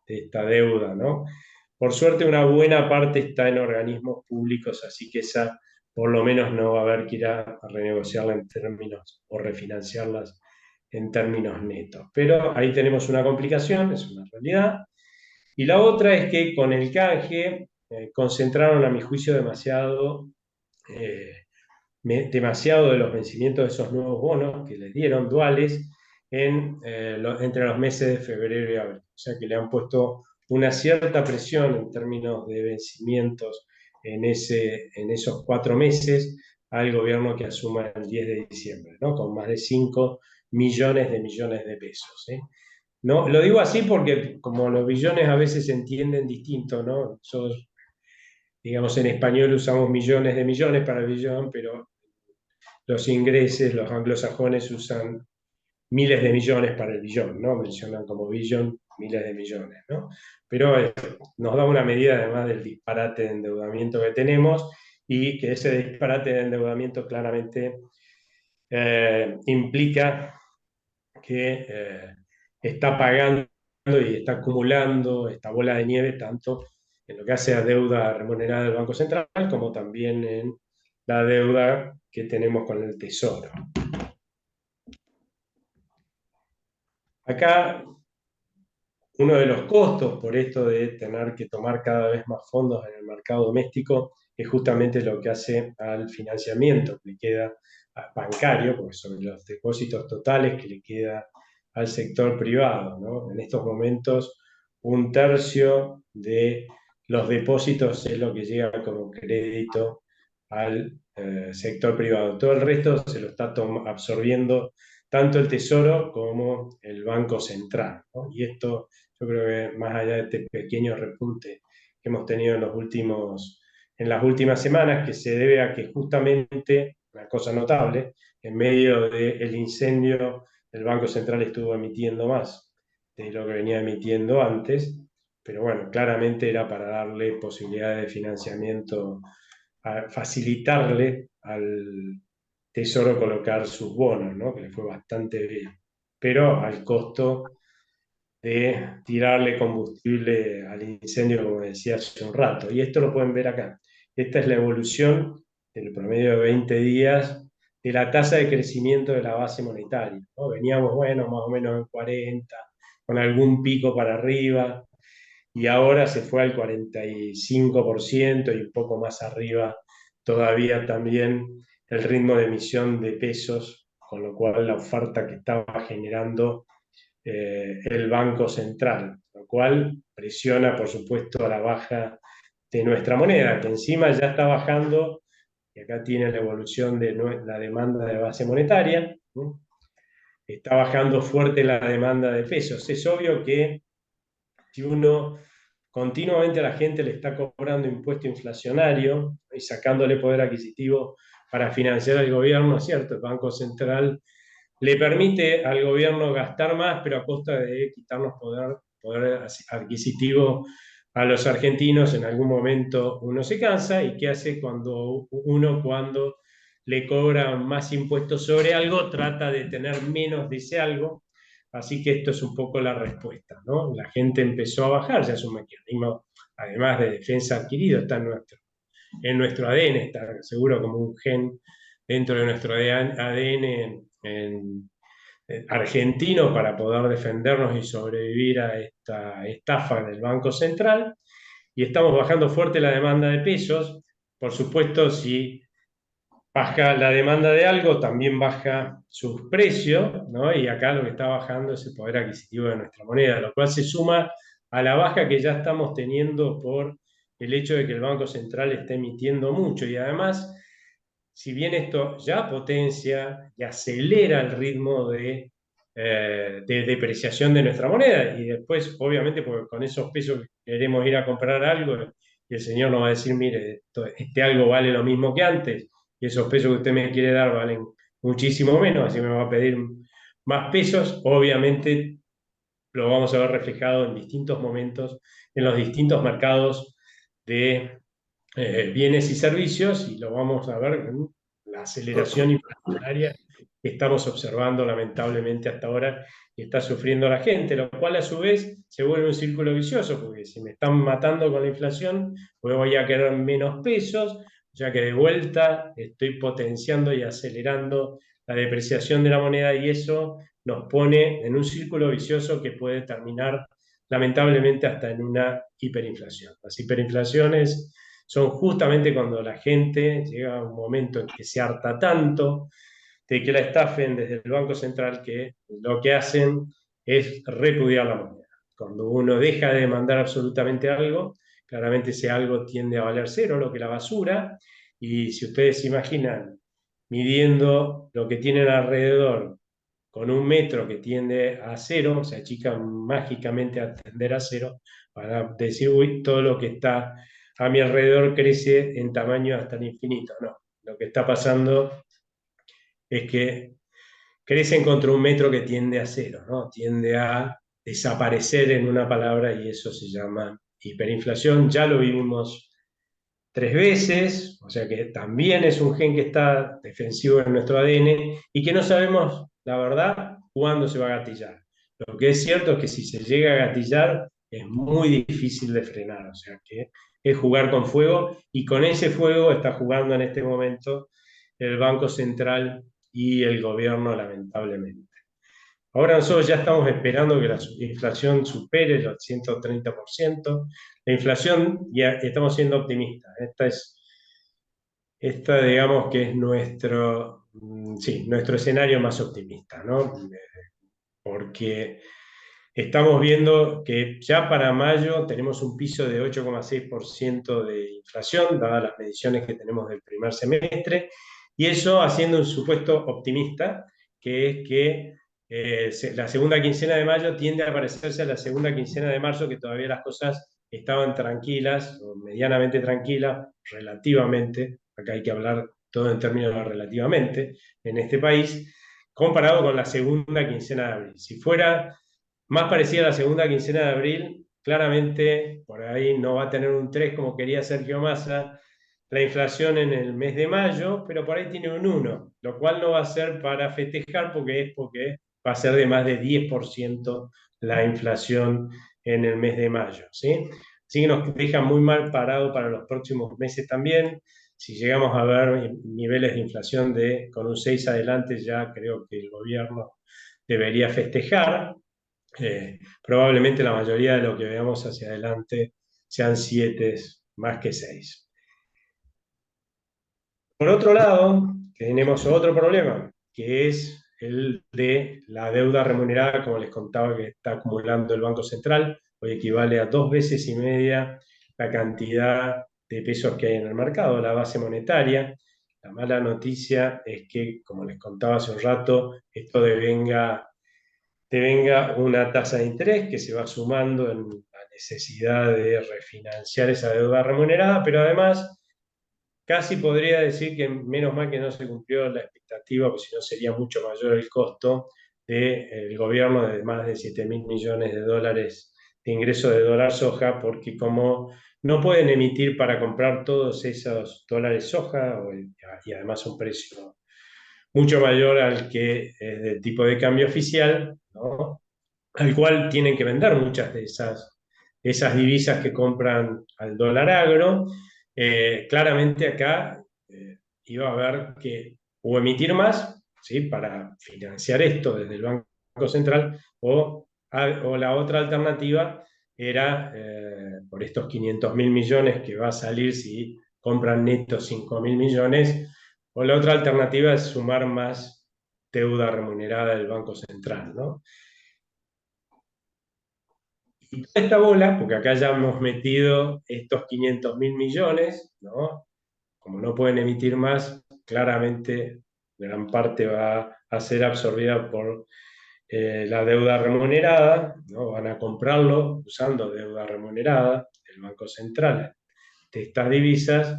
esta deuda, ¿no? Por suerte, una buena parte está en organismos públicos, así que esa por lo menos no va a haber que ir a renegociarla en términos o refinanciarlas en términos netos. Pero ahí tenemos una complicación, es una realidad. Y la otra es que con el canje concentraron, a mi juicio, eh, demasiado de los vencimientos de esos nuevos bonos que les dieron duales entre los meses de febrero y abril. O sea que le han puesto una cierta presión en términos de vencimientos en esos 4 meses al gobierno que asuma el 10 de diciembre, ¿no? Con más de 5 millones de pesos, ¿eh? No, lo digo así porque como los billones a veces se entienden distinto, ¿no? Nosotros, digamos, en español usamos millones de millones para el billón, pero los ingleses, los anglosajones usan miles de millones para el billón, ¿no? Mencionan como billón miles de millones, ¿no? Pero nos da una medida además del disparate de endeudamiento que tenemos y que ese disparate de endeudamiento claramente implica que está pagando y está acumulando esta bola de nieve tanto en lo que hace a deuda remunerada del Banco Central como también en la deuda que tenemos con el Tesoro. Acá uno de los costos por esto de tener que tomar cada vez más fondos en el mercado doméstico es justamente lo que hace al financiamiento que le queda bancario, porque son los depósitos totales que le queda al sector privado, ¿no? En estos momentos, un tercio de los depósitos es lo que llega como crédito al sector privado. Todo el resto se lo está absorbiendo tanto el Tesoro como el Banco Central, ¿no? Y esto, yo creo que más allá de este pequeño repunte que hemos tenido en las últimas semanas, que se debe a que justamente, una cosa notable, en medio del incendio, el Banco Central estuvo emitiendo más de lo que venía emitiendo antes, pero bueno, claramente era para darle posibilidades de financiamiento, a facilitarle al Tesoro colocar sus bonos, ¿no? Que le fue bastante bien, pero al costo de tirarle combustible al incendio, como decía hace un rato. Y esto lo pueden ver acá. esta es la evolución del promedio de 20 días de la tasa de crecimiento de la base monetaria, ¿no? Veníamos, bueno, más o menos en 40, con algún pico para arriba, y ahora se fue al 45% y un poco más arriba todavía también el ritmo de emisión de pesos, con lo cual la oferta que estaba generando el Banco Central, lo cual presiona, por supuesto, a la baja de nuestra moneda, que encima ya está bajando, y acá tiene la evolución de la demanda de base monetaria, ¿no? Está bajando fuerte la demanda de pesos. Es obvio que si uno continuamente a la gente le está cobrando impuesto inflacionario y sacándole poder adquisitivo para financiar al gobierno, ¿es cierto? El Banco Central le permite al gobierno gastar más, pero a costa de quitarnos poder adquisitivo a los argentinos. En algún momento uno se cansa, y ¿qué hace cuando le cobra más impuestos sobre algo? Trata de tener menos de ese algo. Así que esto es un poco la respuesta, ¿no? La gente empezó a bajar, ya es un mecanismo, además de defensa adquirido, está en nuestro ADN, está seguro como un gen dentro de nuestro ADN argentino, para poder defendernos y sobrevivir a esta estafa del Banco Central. Y estamos bajando fuerte la demanda de pesos. Por supuesto, si baja la demanda de algo, también baja sus precios, ¿no? Y acá lo que está bajando es el poder adquisitivo de nuestra moneda, lo cual se suma a la baja que ya estamos teniendo por el hecho de que el Banco Central está emitiendo mucho. Y además, si bien esto ya potencia y acelera el ritmo de depreciación de nuestra moneda, y después, obviamente, porque con esos pesos queremos ir a comprar algo, y el señor nos va a decir, mire, este algo vale lo mismo que antes, y esos pesos que usted me quiere dar valen muchísimo menos, así me va a pedir más pesos. Obviamente lo vamos a ver reflejado en distintos momentos, en los distintos mercados de bienes y servicios, y lo vamos a ver en la aceleración inflacionaria que estamos observando lamentablemente hasta ahora, y está sufriendo la gente, lo cual a su vez se vuelve un círculo vicioso, porque si me están matando con la inflación, pues voy a querer menos pesos, o sea que de vuelta estoy potenciando y acelerando la depreciación de la moneda, y eso nos pone en un círculo vicioso que puede terminar lamentablemente hasta en una hiperinflación. Las hiperinflaciones son justamente cuando la gente llega a un momento en que se harta tanto de que la estafen desde el Banco Central, que lo que hacen es repudiar la moneda. Cuando uno deja de demandar absolutamente algo, claramente ese algo tiende a valer cero, lo que la basura, y si ustedes se imaginan midiendo lo que tienen alrededor con un metro que tiende a cero, se achica mágicamente a tender a cero, para decir, uy, todo lo que está a mi alrededor crece en tamaño hasta el infinito. No, lo que está pasando es que crecen contra un metro que tiende a cero, ¿no? Tiende a desaparecer, en una palabra, y eso se llama hiperinflación. Ya lo vivimos 3 veces, o sea que también es un gen que está defensivo en nuestro ADN, y que no sabemos, la verdad, cuándo se va a gatillar. Lo que es cierto es que si se llega a gatillar es muy difícil de frenar, o sea que es jugar con fuego, y con ese fuego está jugando en este momento el Banco Central y el gobierno, lamentablemente. Ahora nosotros ya estamos esperando que la inflación supere el 130%. La inflación, ya estamos siendo optimistas. Esta, digamos que es sí, nuestro escenario más optimista, ¿no? Porque estamos viendo que ya para mayo tenemos un piso de 8,6% de inflación, dadas las mediciones que tenemos del primer semestre, y eso haciendo un supuesto optimista, que es que la segunda quincena de mayo tiende a parecerse a la segunda quincena de marzo, que todavía las cosas estaban tranquilas, o medianamente tranquilas, relativamente, acá hay que hablar todo en términos de relativamente, en este país, comparado con la segunda quincena de abril. Si fuera más parecida a la segunda quincena de abril, claramente por ahí no va a tener un 3 como quería Sergio Massa la inflación en el mes de mayo, pero por ahí tiene un 1, lo cual no va a ser para festejar, porque va a ser de más de 10% la inflación en el mes de mayo, ¿sí? Así que nos deja muy mal parado para los próximos meses también. Si llegamos a ver niveles de inflación con un 6 adelante, ya creo que el gobierno debería festejar. Probablemente la mayoría de lo que veamos hacia adelante sean 7 más que 6. Por otro lado, tenemos otro problema, que es el de la deuda remunerada, como les contaba, que está acumulando el Banco Central. Hoy equivale a 2 veces y media la cantidad de pesos que hay en el mercado, la base monetaria. La mala noticia es que, como les contaba hace un rato, esto devenga una tasa de interés que se va sumando en la necesidad de refinanciar esa deuda remunerada, pero además casi podría decir que menos mal que no se cumplió la expectativa, porque si no sería mucho mayor el costo del gobierno de más de 7.000 millones de dólares de ingreso de dólar soja, porque como no pueden emitir para comprar todos esos dólares soja, y además un precio mucho mayor al que es del tipo de cambio oficial, ¿no? Al cual tienen que vender muchas de esas divisas que compran al dólar agro. Claramente acá iba a haber que o emitir más, ¿sí?, para financiar esto desde el Banco Central, o la otra alternativa era por estos 500.000 millones que va a salir si compran netos 5.000 millones, o la otra alternativa es sumar más deuda remunerada del Banco Central, ¿no? Y toda esta bola, porque acá ya hemos metido estos 500.000 millones, ¿no? Como no pueden emitir más, claramente gran parte va a ser absorbida por la deuda remunerada, ¿no? Van a comprarlo usando deuda remunerada del Banco Central de estas divisas.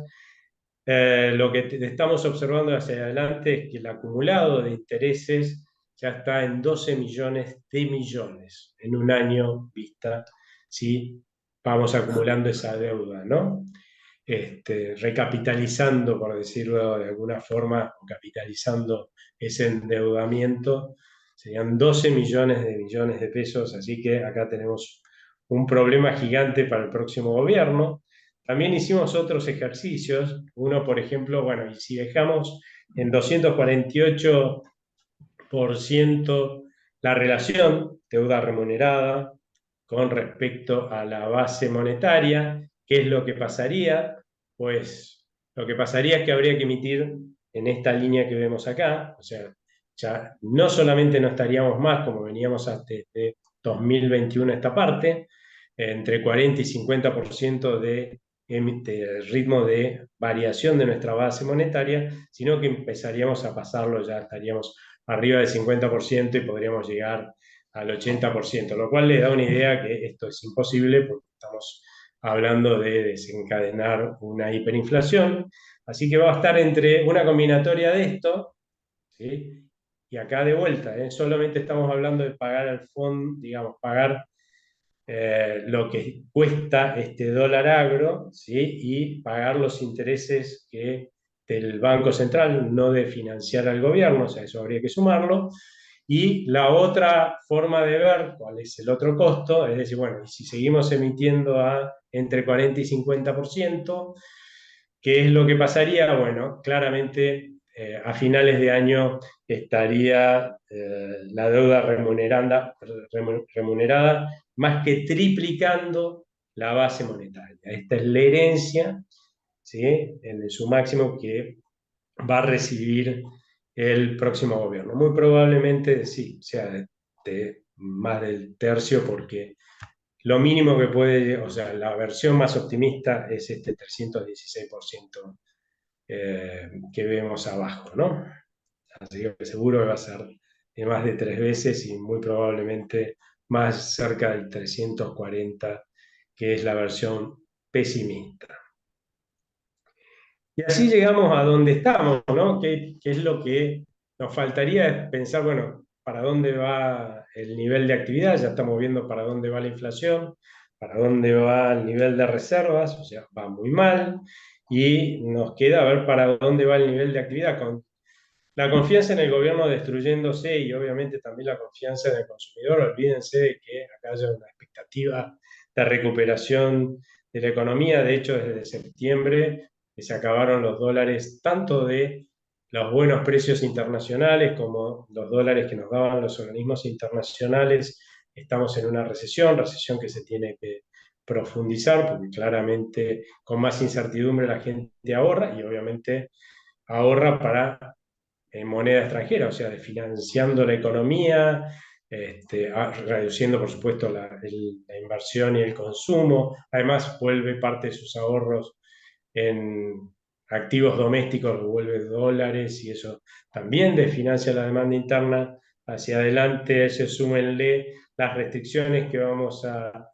Lo que estamos observando hacia adelante es que el acumulado de intereses ya está en 12 millones de millones en un año vista, si vamos acumulando esa deuda, ¿no? Recapitalizando, por decirlo de alguna forma, o capitalizando ese endeudamiento, serían 12 millones de pesos, así que acá tenemos un problema gigante para el próximo gobierno. También hicimos otros ejercicios, uno, por ejemplo, bueno, y si dejamos en 248% la relación deuda remunerada con respecto a la base monetaria, ¿qué es lo que pasaría? Pues lo que pasaría es que habría que emitir en esta línea que vemos acá, o sea, ya no solamente no estaríamos más como veníamos hasta de 2021 esta parte, entre 40 y 50% de ritmo de variación de nuestra base monetaria, sino que empezaríamos a pasarlo, ya estaríamos arriba del 50% y podríamos llegar al 80%, lo cual le da una idea que esto es imposible porque estamos hablando de desencadenar una hiperinflación. Así que va a estar entre una combinatoria de esto, ¿sí? Y acá de vuelta, solamente estamos hablando de pagar al fondo, digamos, pagar lo que cuesta este dólar agro, ¿sí?, y pagar los intereses del Banco Central, no de financiar al gobierno, o sea, eso habría que sumarlo. Y la otra forma de ver cuál es el otro costo, es decir, bueno, y si seguimos emitiendo entre 40 y 50%, ¿qué es lo que pasaría? Bueno, claramente a finales de año estaría la deuda remunerada más que triplicando la base monetaria. Esta es la herencia, ¿sí?, en su máximo que va a recibir el próximo gobierno. Muy probablemente sí, sea de más del tercio, porque lo mínimo que puede, o sea, la versión más optimista es este 316% que vemos abajo, ¿no? Así que seguro que va a ser de más de 3 veces y muy probablemente más cerca del 340, que es la versión pesimista. Y así llegamos a donde estamos, ¿no? ¿Qué es lo que nos faltaría? Es pensar, bueno, para dónde va el nivel de actividad, ya estamos viendo para dónde va la inflación, para dónde va el nivel de reservas, o sea, va muy mal, y nos queda ver para dónde va el nivel de actividad, con la confianza en el gobierno destruyéndose y obviamente también la confianza en el consumidor. Olvídense de que acá haya una expectativa de recuperación de la economía. De hecho, desde septiembre que se acabaron los dólares, tanto de los buenos precios internacionales como los dólares que nos daban los organismos internacionales. Estamos en una recesión que se tiene que profundizar, porque claramente con más incertidumbre la gente ahorra y obviamente ahorra para moneda extranjera, o sea, financiando la economía, reduciendo, por supuesto, la inversión y el consumo. Además, vuelve parte de sus ahorros en activos domésticos, lo vuelve dólares y eso también desfinancia la demanda interna hacia adelante. A eso súmenle las restricciones que vamos a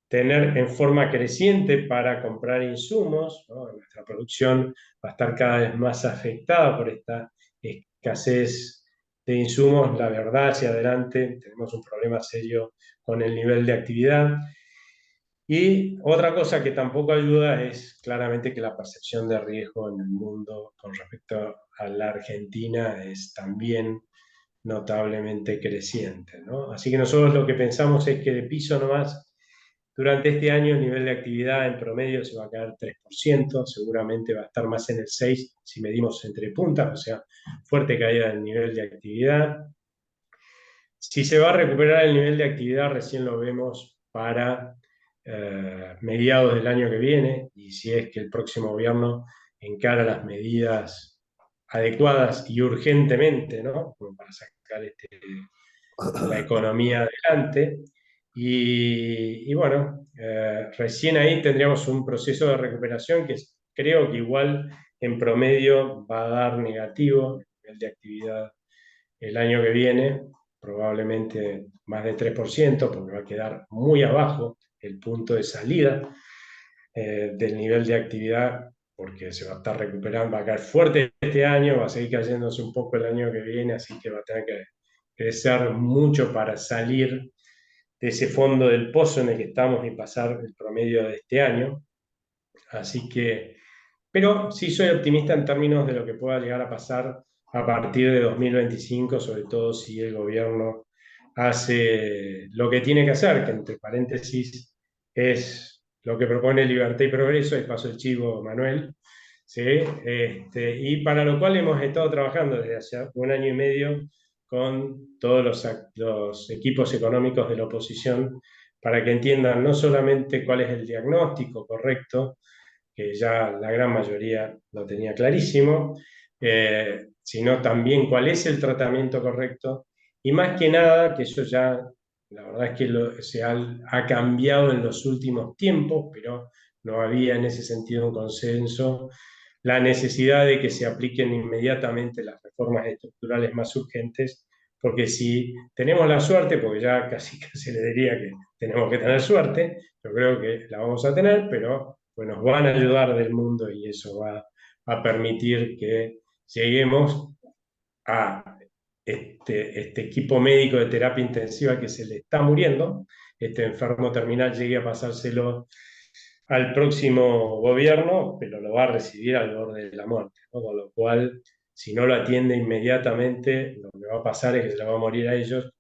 tener en forma creciente para comprar insumos, ¿no? Nuestra producción va a estar cada vez más afectada por esta escasez de insumos. La verdad, hacia adelante tenemos un problema serio con el nivel de actividad. Y otra cosa que tampoco ayuda es claramente que la percepción de riesgo en el mundo con respecto a la Argentina es también notablemente creciente, ¿no? Así que nosotros lo que pensamos es que de piso nomás, durante este año el nivel de actividad en promedio se va a quedar 3%, seguramente va a estar más en el 6% si medimos entre puntas, o sea, fuerte caída del nivel de actividad. Si se va a recuperar el nivel de actividad, recién lo vemos para mediados del año que viene, y si es que el próximo gobierno encara las medidas adecuadas y urgentemente, ¿no? Como para sacar la economía adelante. Y bueno, recién ahí tendríamos un proceso de recuperación que creo que igual en promedio va a dar negativo el nivel de actividad el año que viene, probablemente más de 3%, porque va a quedar muy abajo el punto de salida del nivel de actividad, porque se va a estar recuperando, va a caer fuerte este año, va a seguir cayéndose un poco el año que viene, así que va a tener que crecer mucho para salir de ese fondo del pozo en el que estamos y pasar el promedio de este año. Así que, pero sí soy optimista en términos de lo que pueda llegar a pasar a partir de 2025, sobre todo si el gobierno hace lo que tiene que hacer, que entre paréntesis es lo que propone Libertad y Progreso, y paso el chivo, Manuel, ¿sí? Y para lo cual hemos estado trabajando desde hace un año y medio con todos los equipos económicos de la oposición para que entiendan no solamente cuál es el diagnóstico correcto, que ya la gran mayoría lo tenía clarísimo, sino también cuál es el tratamiento correcto y más que nada, que eso ya, la verdad es que ha cambiado en los últimos tiempos, pero no había en ese sentido un consenso, la necesidad de que se apliquen inmediatamente las reformas estructurales más urgentes, porque si tenemos la suerte, porque ya casi casi le diría que tenemos que tener suerte, yo creo que la vamos a tener, pero pues nos van a ayudar del mundo y eso va a permitir que lleguemos a este equipo médico de terapia intensiva que se le está muriendo, este enfermo terminal llegue a pasárselo al próximo gobierno, pero lo va a recibir al borde de la muerte, ¿no? Con lo cual, si no lo atiende inmediatamente, lo que va a pasar es que se le va a morir a ellos.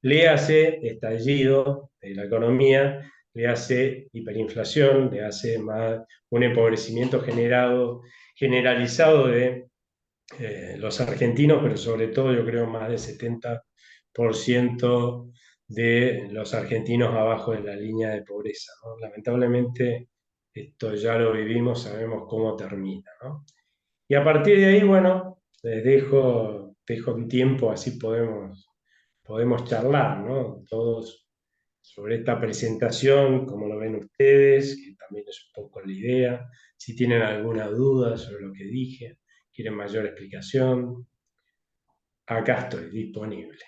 Le hace estallido de la economía, le hace hiperinflación, le hace más un empobrecimiento generalizado de los argentinos, pero sobre todo yo creo más del 70% de los argentinos abajo de la línea de pobreza, ¿no? Lamentablemente esto ya lo vivimos, sabemos cómo termina, ¿no? Y a partir de ahí, bueno, les dejo un tiempo, así podemos charlar, ¿no? Todos sobre esta presentación, cómo lo ven ustedes, que también es un poco la idea, si tienen alguna duda sobre lo que dije, quieren mayor explicación, acá estoy disponible.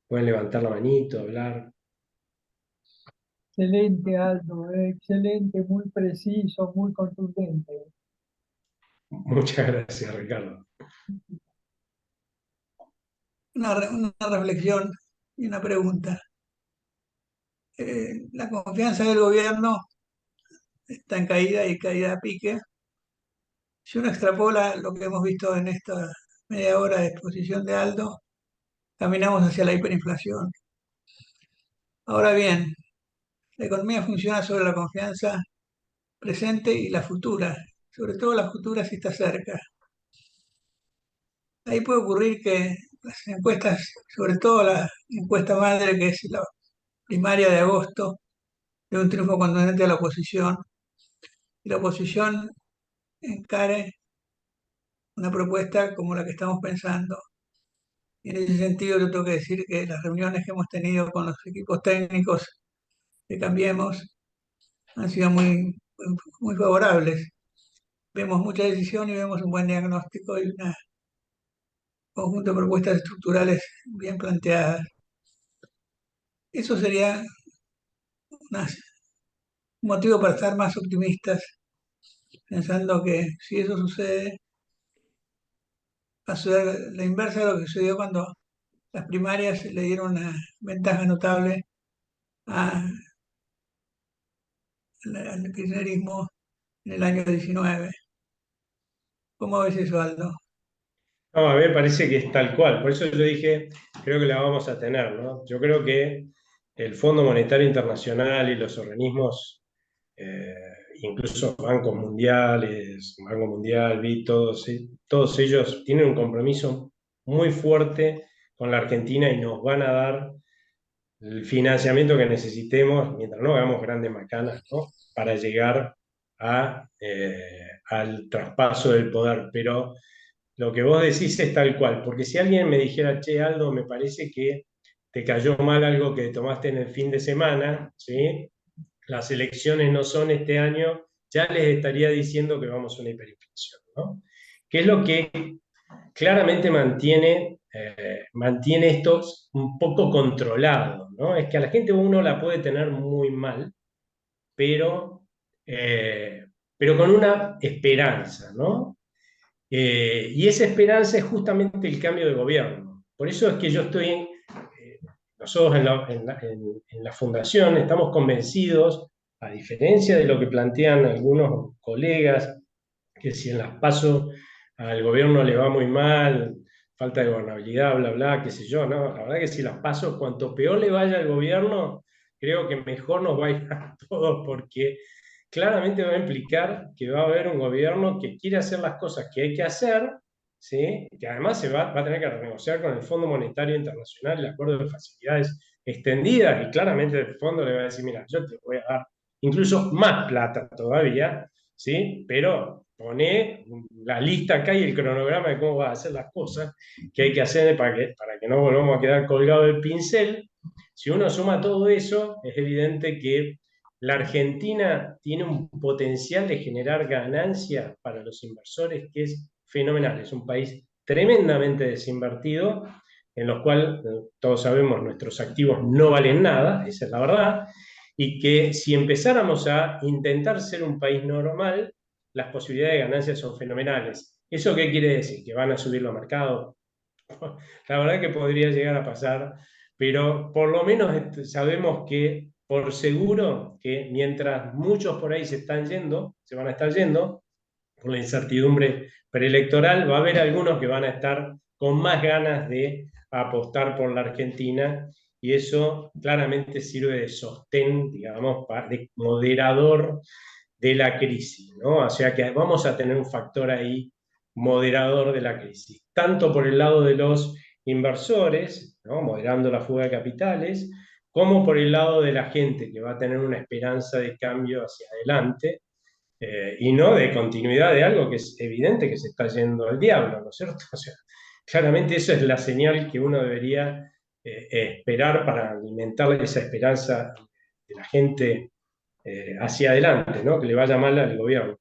Pueden levantar la manito, hablar. Excelente, Aldo, excelente, muy preciso, muy contundente. Muchas gracias, Ricardo. Una reflexión y una pregunta. La confianza del gobierno está en caída y caída a pique. Si uno extrapola lo que hemos visto en esta media hora de exposición de Aldo, caminamos hacia la hiperinflación. Ahora bien, la economía funciona sobre la confianza presente y la futura, sobre todo la futura si está cerca. Ahí puede ocurrir que las encuestas, sobre todo la encuesta madre, que es la primaria de agosto, de un triunfo contundente a la oposición, y la oposición encare una propuesta como la que estamos pensando. Y en ese sentido, yo tengo que decir que las reuniones que hemos tenido con los equipos técnicos de Cambiemos han sido muy favorables. Vemos mucha decisión y vemos un buen diagnóstico y un conjunto de propuestas estructurales bien planteadas. Eso sería un motivo para estar más optimistas, pensando que si eso sucede, va a suceder la inversa de lo que sucedió cuando las primarias le dieron una ventaja notable al kirchnerismo en el año 19. ¿Cómo ves eso, Aldo? No, a mí me parece que es tal cual. Por eso yo dije, creo que la vamos a tener, ¿no? Yo creo que el Fondo Monetario Internacional y los organismos, eh, incluso bancos mundiales, Banco Mundial, BID, todos ellos tienen un compromiso muy fuerte con la Argentina y nos van a dar el financiamiento que necesitemos, mientras no hagamos grandes macanas, ¿no? Para llegar al traspaso del poder. Pero lo que vos decís es tal cual, porque si alguien me dijera, che, Aldo, me parece que te cayó mal algo que tomaste en el fin de semana, ¿sí? Las elecciones no son este año, ya les estaría diciendo que vamos a una hiperinflación, ¿no? ¿Qué es lo que claramente mantiene esto un poco controlado, ¿no? Es que a la gente uno la puede tener muy mal, pero, eh, pero con una esperanza, ¿no? Y esa esperanza es justamente el cambio de gobierno. Por eso es que yo nosotros en la fundación estamos convencidos, a diferencia de lo que plantean algunos colegas, que si en las PASO al gobierno le va muy mal, falta de gobernabilidad, bla, bla, qué sé yo, ¿no? La verdad que si las PASO, cuanto peor le vaya al gobierno, creo que mejor nos va a ir a todos, porque claramente va a implicar que va a haber un gobierno que quiere hacer las cosas que hay que hacer, ¿sí? Que además va a tener que renegociar con el Fondo Monetario Internacional el acuerdo de facilidades extendidas, y claramente el fondo le va a decir, mira, yo te voy a dar incluso más plata todavía, ¿sí? Pero pone la lista acá y el cronograma de cómo va a hacer las cosas que hay que hacer para que no volvamos a quedar colgados del pincel. Si uno suma todo eso, es evidente que la Argentina tiene un potencial de generar ganancias para los inversores que es fenomenal. Es un país tremendamente desinvertido, en los cuales todos sabemos nuestros activos no valen nada, esa es la verdad, y que si empezáramos a intentar ser un país normal, las posibilidades de ganancias son fenomenales. ¿Eso qué quiere decir? ¿Que van a subir los mercados? La verdad que podría llegar a pasar, pero por lo menos sabemos que por seguro que mientras muchos por ahí se van a estar yendo, por la incertidumbre preelectoral, va a haber algunos que van a estar con más ganas de apostar por la Argentina, y eso claramente sirve de sostén, digamos, de moderador de la crisis, ¿no? O sea que vamos a tener un factor ahí moderador de la crisis, tanto por el lado de los inversores, ¿no? Moderando la fuga de capitales, como por el lado de la gente que va a tener una esperanza de cambio hacia adelante, y no de continuidad de algo que es evidente que se está yendo al diablo, ¿no es cierto? O sea, claramente esa es la señal que uno debería esperar para alimentar esa esperanza de la gente hacia adelante, ¿no? Que le vaya mal al gobierno.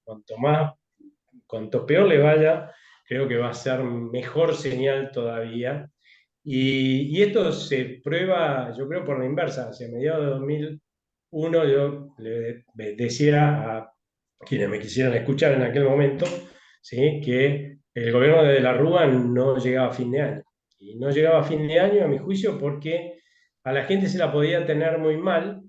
Cuanto peor le vaya, creo que va a ser mejor señal todavía. Y esto se prueba, yo creo, por la inversa. Hacia mediados de 2001 yo le decía a quienes me quisieran escuchar en aquel momento, ¿sí? Que el gobierno de la Rúa no llegaba a fin de año. Y no llegaba a fin de año, a mi juicio, porque a la gente se la podía tener muy mal,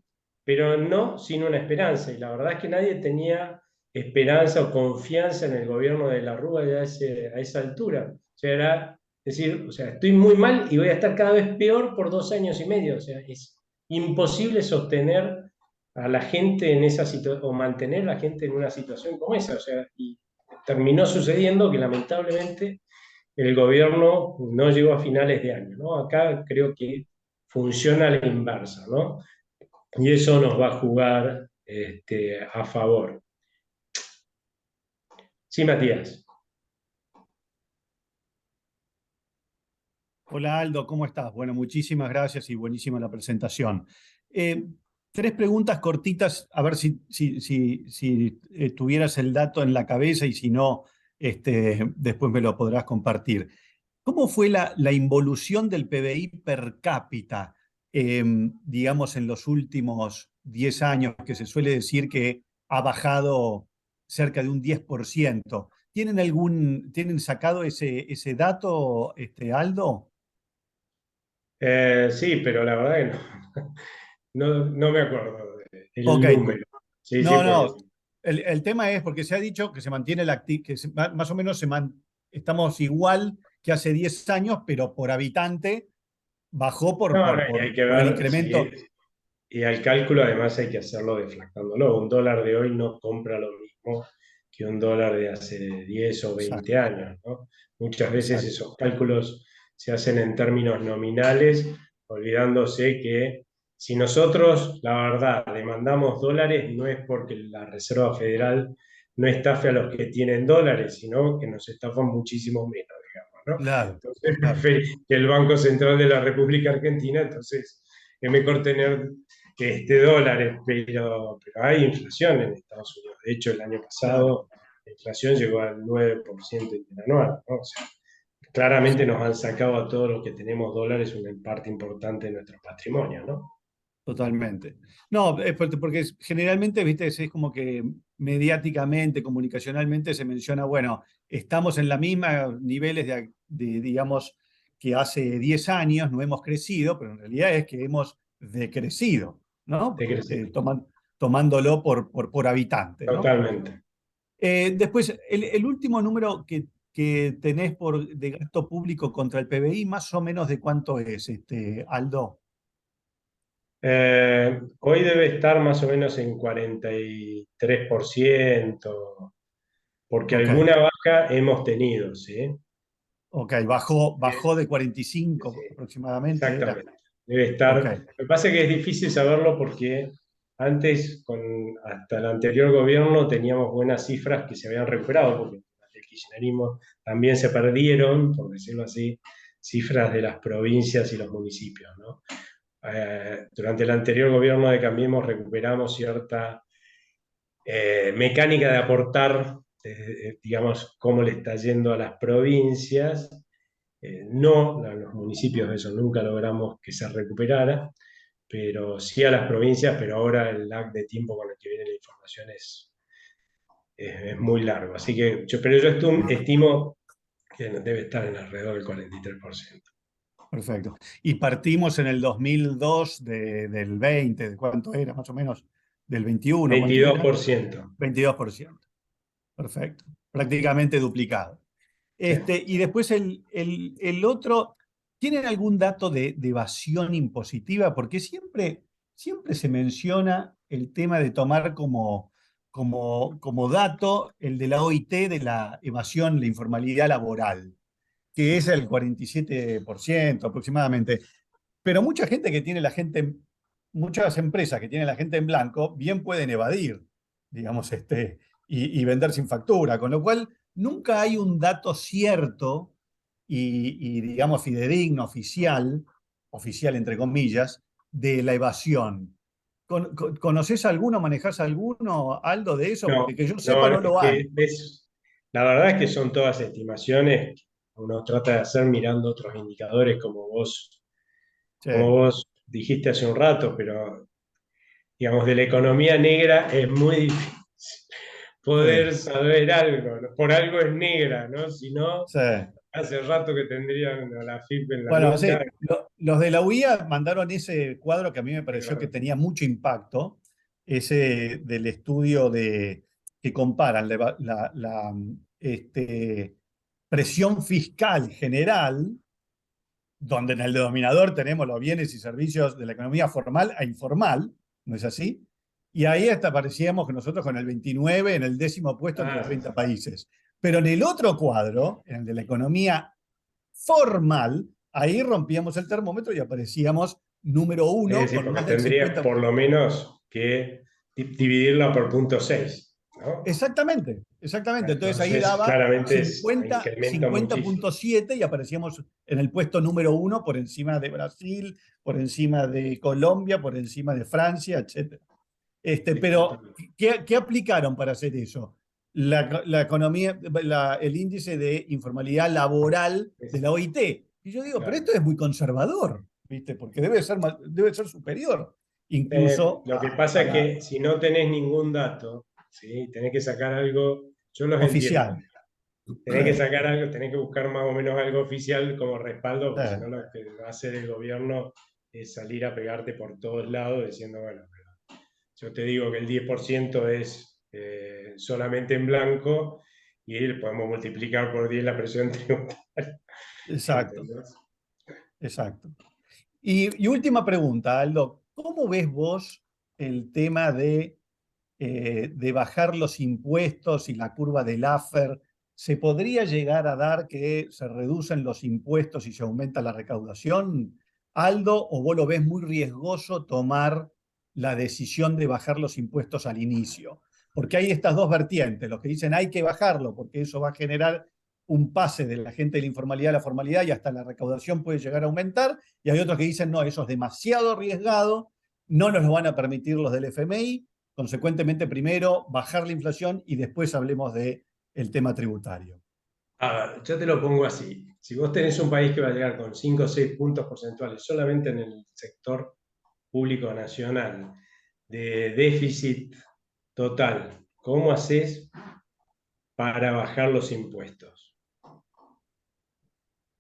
pero no sin una esperanza. Y la verdad es que nadie tenía esperanza o confianza en el gobierno de la Rúa ya a esa altura. O sea, era decir, o sea, estoy muy mal y voy a estar cada vez peor por 2 años y medio. O sea, es imposible sostener a la gente en esa situación, o mantener a la gente en una situación como esa. O sea, y terminó sucediendo que lamentablemente el gobierno no llegó a finales de año, ¿no? Acá creo que funciona a la inversa, ¿no? Y eso nos va a jugar a favor. Sí, Matías. Hola Aldo, ¿cómo estás? Bueno, muchísimas gracias y buenísima la presentación. Eh, Tres preguntas cortitas, a ver si tuvieras el dato en la cabeza y si no, después me lo podrás compartir. ¿Cómo fue la involución del PBI per cápita, digamos, en los últimos 10 años, que se suele decir que ha bajado cerca de un 10%? ¿Tienen sacado ese dato, Aldo? Sí, pero la verdad que no, no me acuerdo el Ok, número. Sí, sí, no, porque no. El tema es porque se ha dicho que se mantiene más o menos estamos igual que hace 10 años, pero por habitante bajó no, no, y hay que por el ver si, incremento. y al cálculo además hay que hacerlo deflactándolo. Un dólar de hoy no compra lo mismo que un dólar de hace 10 o 20 Exacto, años, ¿no? Muchas veces exacto. esos cálculos se hacen en términos nominales, olvidándose que si nosotros, la verdad, demandamos dólares, no es porque la Reserva Federal no estafe a los que tienen dólares, sino que nos estafan muchísimo menos, digamos, ¿no? Claro, Entonces, claro, que el Banco Central de la República Argentina, entonces es mejor tener dólares, pero hay inflación en Estados Unidos. De hecho, el año claro. pasado la inflación llegó al 9% interanual, ¿no? O sea, claramente nos han sacado a todos los que tenemos dólares una parte importante de nuestro patrimonio, ¿no? Totalmente. No, es porque generalmente, viste, es como que mediáticamente, comunicacionalmente se menciona, bueno, estamos en la misma niveles digamos, que hace 10 años, no hemos crecido, pero en realidad es que hemos decrecido, ¿no? De crecer. Tomándolo por habitante, ¿no? Totalmente. Después, el último número que tenés de gasto público contra el PBI, más o menos de cuánto es, Aldo. Hoy debe estar más o menos en 43%, porque Ok. alguna baja hemos tenido, ¿sí? Ok, bajó de Sí, 45 aproximadamente, era. exactamente. Debe Ok, estar. Me pasa que es difícil saberlo porque antes, hasta el anterior gobierno, teníamos buenas cifras que se habían recuperado, porque durante el kirchnerismo también se perdieron, por decirlo así, cifras de las provincias y los municipios, ¿no? Durante el anterior gobierno de Cambiemos recuperamos cierta mecánica de aportar, digamos, cómo le está yendo a las provincias. No, a los municipios eso nunca logramos que se recuperara, pero sí a las provincias, pero ahora el lag de tiempo con el que viene la información es muy largo. Así que pero yo estimo que debe estar en alrededor del 43%. perfecto. Y partimos en el 2002 del 20, ¿de cuánto era? Más o menos del 21, ¿cuánto era? 22%. 22%. Perfecto. Prácticamente duplicado. Sí. Y después el otro, ¿tienen algún dato de evasión impositiva? Porque siempre se menciona el tema de tomar como dato el de la OIT de la evasión, la informalidad laboral, que es el 47% aproximadamente. Pero mucha gente que tiene la gente, muchas empresas que tienen la gente en blanco, bien pueden evadir, digamos, y vender sin factura, con lo cual nunca hay un dato cierto digamos, fidedigno, oficial entre comillas, de la evasión. ¿Conoces alguno, manejás alguno, Aldo, de eso? No, Porque que yo sepa no, no es lo hay. que la verdad es que son todas estimaciones que uno trata de hacer mirando otros indicadores Sí, como vos dijiste hace un rato, pero digamos, de la economía negra es muy difícil sí, poder saber algo, ¿no? Por algo es negra, ¿no? Si no, sí. hace rato que tendrían a la FIP en la Bueno, nuca. sí, los de la UIA mandaron ese cuadro que a mí me Es pareció que verdad. tenía mucho impacto, ese del estudio que comparan presión fiscal general donde en el denominador tenemos los bienes y servicios de la economía formal a informal, ¿no es así? Y ahí hasta aparecíamos que nosotros con el 29 en el 10º puesto entre los 30 países. Pero en el otro cuadro, en el de la economía formal, ahí rompíamos el termómetro y aparecíamos número Es 1 decir, con porque más del tendrías 50%. por lo menos que dividirla por 0,6, ¿no? Exactamente, exactamente. Entonces ahí Entonces, daba claramente 50, incrementa muchísimo. 50.7 y aparecíamos en el puesto número 1 por encima de Brasil, por encima de Colombia, por encima de Francia, etc. Pero, ¿qué aplicaron para hacer eso? La economía, el índice de informalidad laboral de la OIT. Y yo digo, pero Claro. esto es muy conservador, ¿viste? Porque debe ser superior, incluso Lo que a pasa es la que si no tenés ningún dato, ¿sí? Tenés que sacar algo, yo los entiendo. oficial. Tenés que sacar algo, tenés que buscar más o menos algo oficial como respaldo, porque si no Eh, lo que va a hacer el gobierno es salir a pegarte por todos lados diciendo, bueno, yo te digo que el 10% es solamente en blanco y podemos multiplicar por 10 la presión tributaria. exacto, ¿Entendés? exacto. Y última pregunta, Aldo, ¿cómo ves vos el tema de bajar los impuestos y la curva del Laffer? ¿Se podría llegar a dar que se reducen los impuestos y se aumenta la recaudación, Aldo, o vos lo ves muy riesgoso tomar la decisión de bajar los impuestos al inicio? Porque hay estas dos vertientes, los que dicen hay que bajarlo porque eso va a generar un pase de la gente de la informalidad a la formalidad y hasta la recaudación puede llegar a aumentar, y hay otros que dicen no, eso es demasiado arriesgado, no nos lo van a permitir los del FMI. Consecuentemente, primero bajar la inflación y después hablemos del tema tributario. A ver, yo te lo pongo así. Si vos tenés un país que va a llegar con 5 o 6 puntos porcentuales solamente en el sector público nacional de déficit total, ¿cómo haces para bajar los impuestos?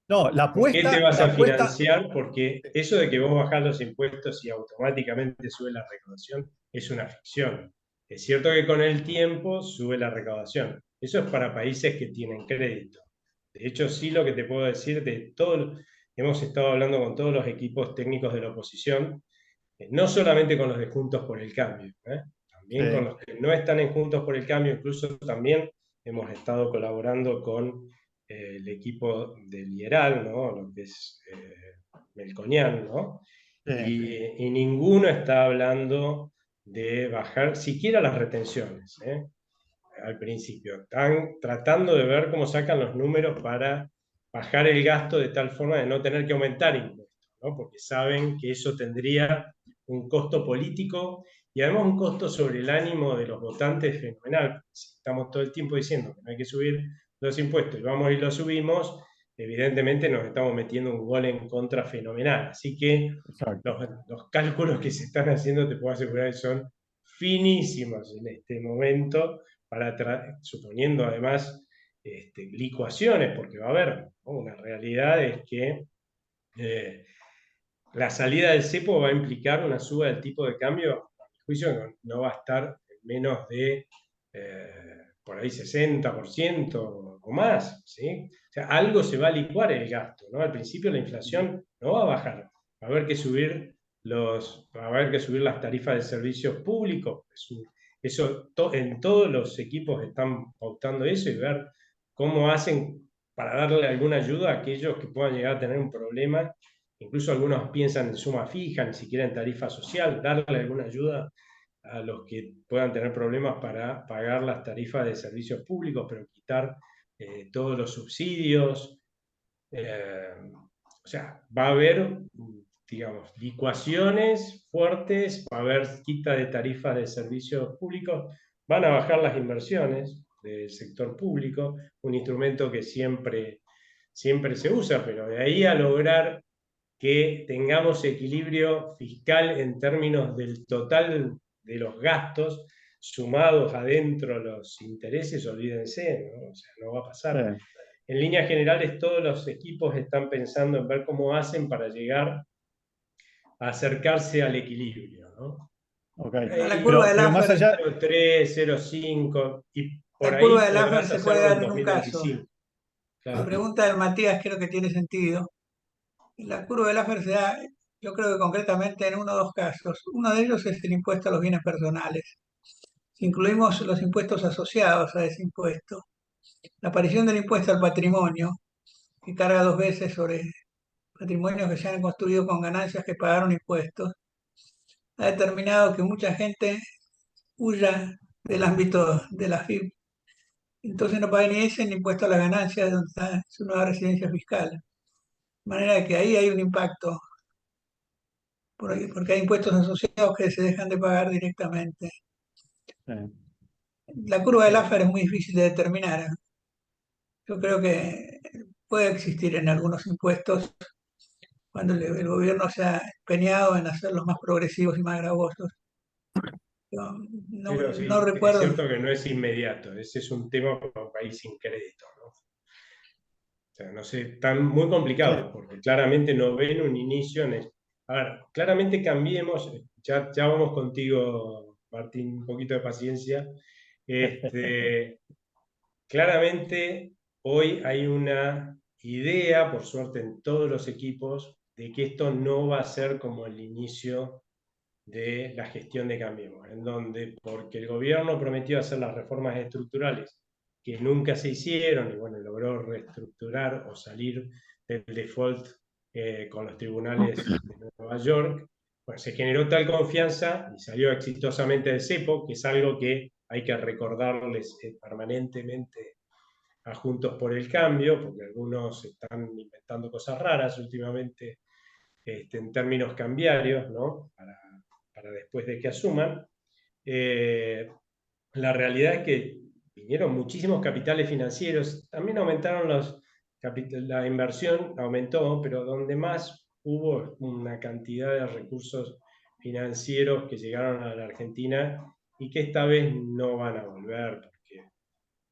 No, ¿Con qué te vas a financiar? Porque eso de que vos bajás los impuestos y automáticamente sube la recaudación es una ficción. Es cierto que con el tiempo sube la recaudación. Eso es para países que tienen crédito. De hecho, sí, lo que te puedo decir de todo, hemos estado hablando con todos los equipos técnicos de la oposición, no solamente con los de Juntos por el Cambio, también con los que no están en Juntos por el Cambio, incluso también hemos estado colaborando con el equipo de Lieral, ¿no? Lo que es Melconian, ¿no? Y ninguno está hablando de bajar siquiera las retenciones, al principio. Están tratando de ver cómo sacan los números para bajar el gasto de tal forma de no tener que aumentar impuestos, ¿no? Porque saben que eso tendría un costo político y además un costo sobre el ánimo de los votantes fenomenal. Si estamos todo el tiempo diciendo que no hay que subir los impuestos y vamos y los subimos, evidentemente nos estamos metiendo un gol en contra fenomenal. Así que los cálculos que se están haciendo, te puedo asegurar que son finísimos en este momento, suponiendo además licuaciones, porque va a haber, ¿no? Una realidad es que la salida del cepo va a implicar una suba del tipo de cambio, a mi juicio no va a estar en menos de por ahí 60% o más, ¿sí? O sea, algo se va a licuar el gasto, ¿no? Al principio la inflación no va a bajar, va a haber que subir las tarifas de servicios públicos. En todos los equipos están pautando eso y ver cómo hacen para darle alguna ayuda a aquellos que puedan llegar a tener un problema. Incluso algunos piensan en suma fija, ni siquiera en tarifa social, darle alguna ayuda a los que puedan tener problemas para pagar las tarifas de servicios públicos, pero quitar todos los subsidios. O sea, va a haber, digamos, licuaciones fuertes, va a haber quita de tarifas de servicios públicos, van a bajar las inversiones del sector público, un instrumento que siempre se usa, pero de ahí a lograr que tengamos equilibrio fiscal en términos del total de los gastos sumados adentro los intereses, olvídense, ¿no? O sea, no va a pasar. En líneas generales, todos los equipos están pensando en ver cómo hacen para llegar a acercarse al equilibrio, ¿no? Okay. La curva de pero más Laffer, allá, 0,3, 0,5 y por la ahí curva de Laffer podrás se puede hacerlo dar en en un caso. 2025. La Claro. pregunta de Matías creo que tiene sentido. La curva de Laffer se da, yo creo que concretamente en uno o dos casos. Uno de ellos es el impuesto a los bienes personales. Si incluimos los impuestos asociados a ese impuesto, la aparición del impuesto al patrimonio, que carga dos veces sobre patrimonios que se han construido con ganancias que pagaron impuestos, ha determinado que mucha gente huya del ámbito de la FIP. Entonces no paga ni ese ni impuesto a las ganancias donde está su nueva residencia fiscal. De manera que ahí hay un impacto, porque hay impuestos asociados que se dejan de pagar directamente. La curva de Laffer es muy difícil de determinar. Yo creo que puede existir en algunos impuestos cuando el gobierno se ha empeñado en hacerlos más progresivos y más gravosos. Yo no, Pero no sí, es recuerdo. cierto que no es inmediato, ese es un tema para un país sin crédito, ¿no? O sea, no sé, están muy complicados, porque claramente no ven un inicio en esto. A ver, claramente cambiemos, ya vamos contigo, Martín, un poquito de paciencia. Claramente hoy hay una idea, por suerte en todos los equipos, de que esto no va a ser como el inicio de la gestión de Cambiemos, en donde, porque el gobierno prometió hacer las reformas estructurales que nunca se hicieron, y bueno, logró reestructurar o salir del default con los tribunales de Nueva York, bueno, se generó tal confianza y salió exitosamente del cepo, que es algo que hay que recordarles permanentemente a Juntos por el Cambio, porque algunos están inventando cosas raras últimamente en términos cambiarios, ¿no? Para después de que asuman. La realidad es que vinieron muchísimos capitales financieros, también aumentaron la inversión, aumentó, pero donde más hubo una cantidad de recursos financieros que llegaron a la Argentina y que esta vez no van a volver, porque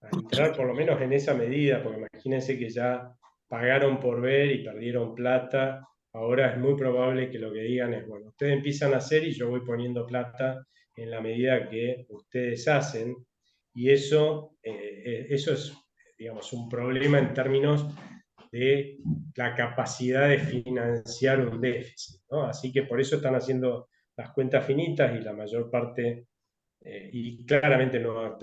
a entrar por lo menos en esa medida, porque imagínense que ya pagaron por ver y perdieron plata. Ahora es muy probable que lo que digan es, bueno, ustedes empiezan a hacer y yo voy poniendo plata en la medida que ustedes hacen. Y eso es, digamos, un problema en términos de la capacidad de financiar un déficit, ¿no? Así que por eso están haciendo las cuentas finitas y la mayor parte y claramente no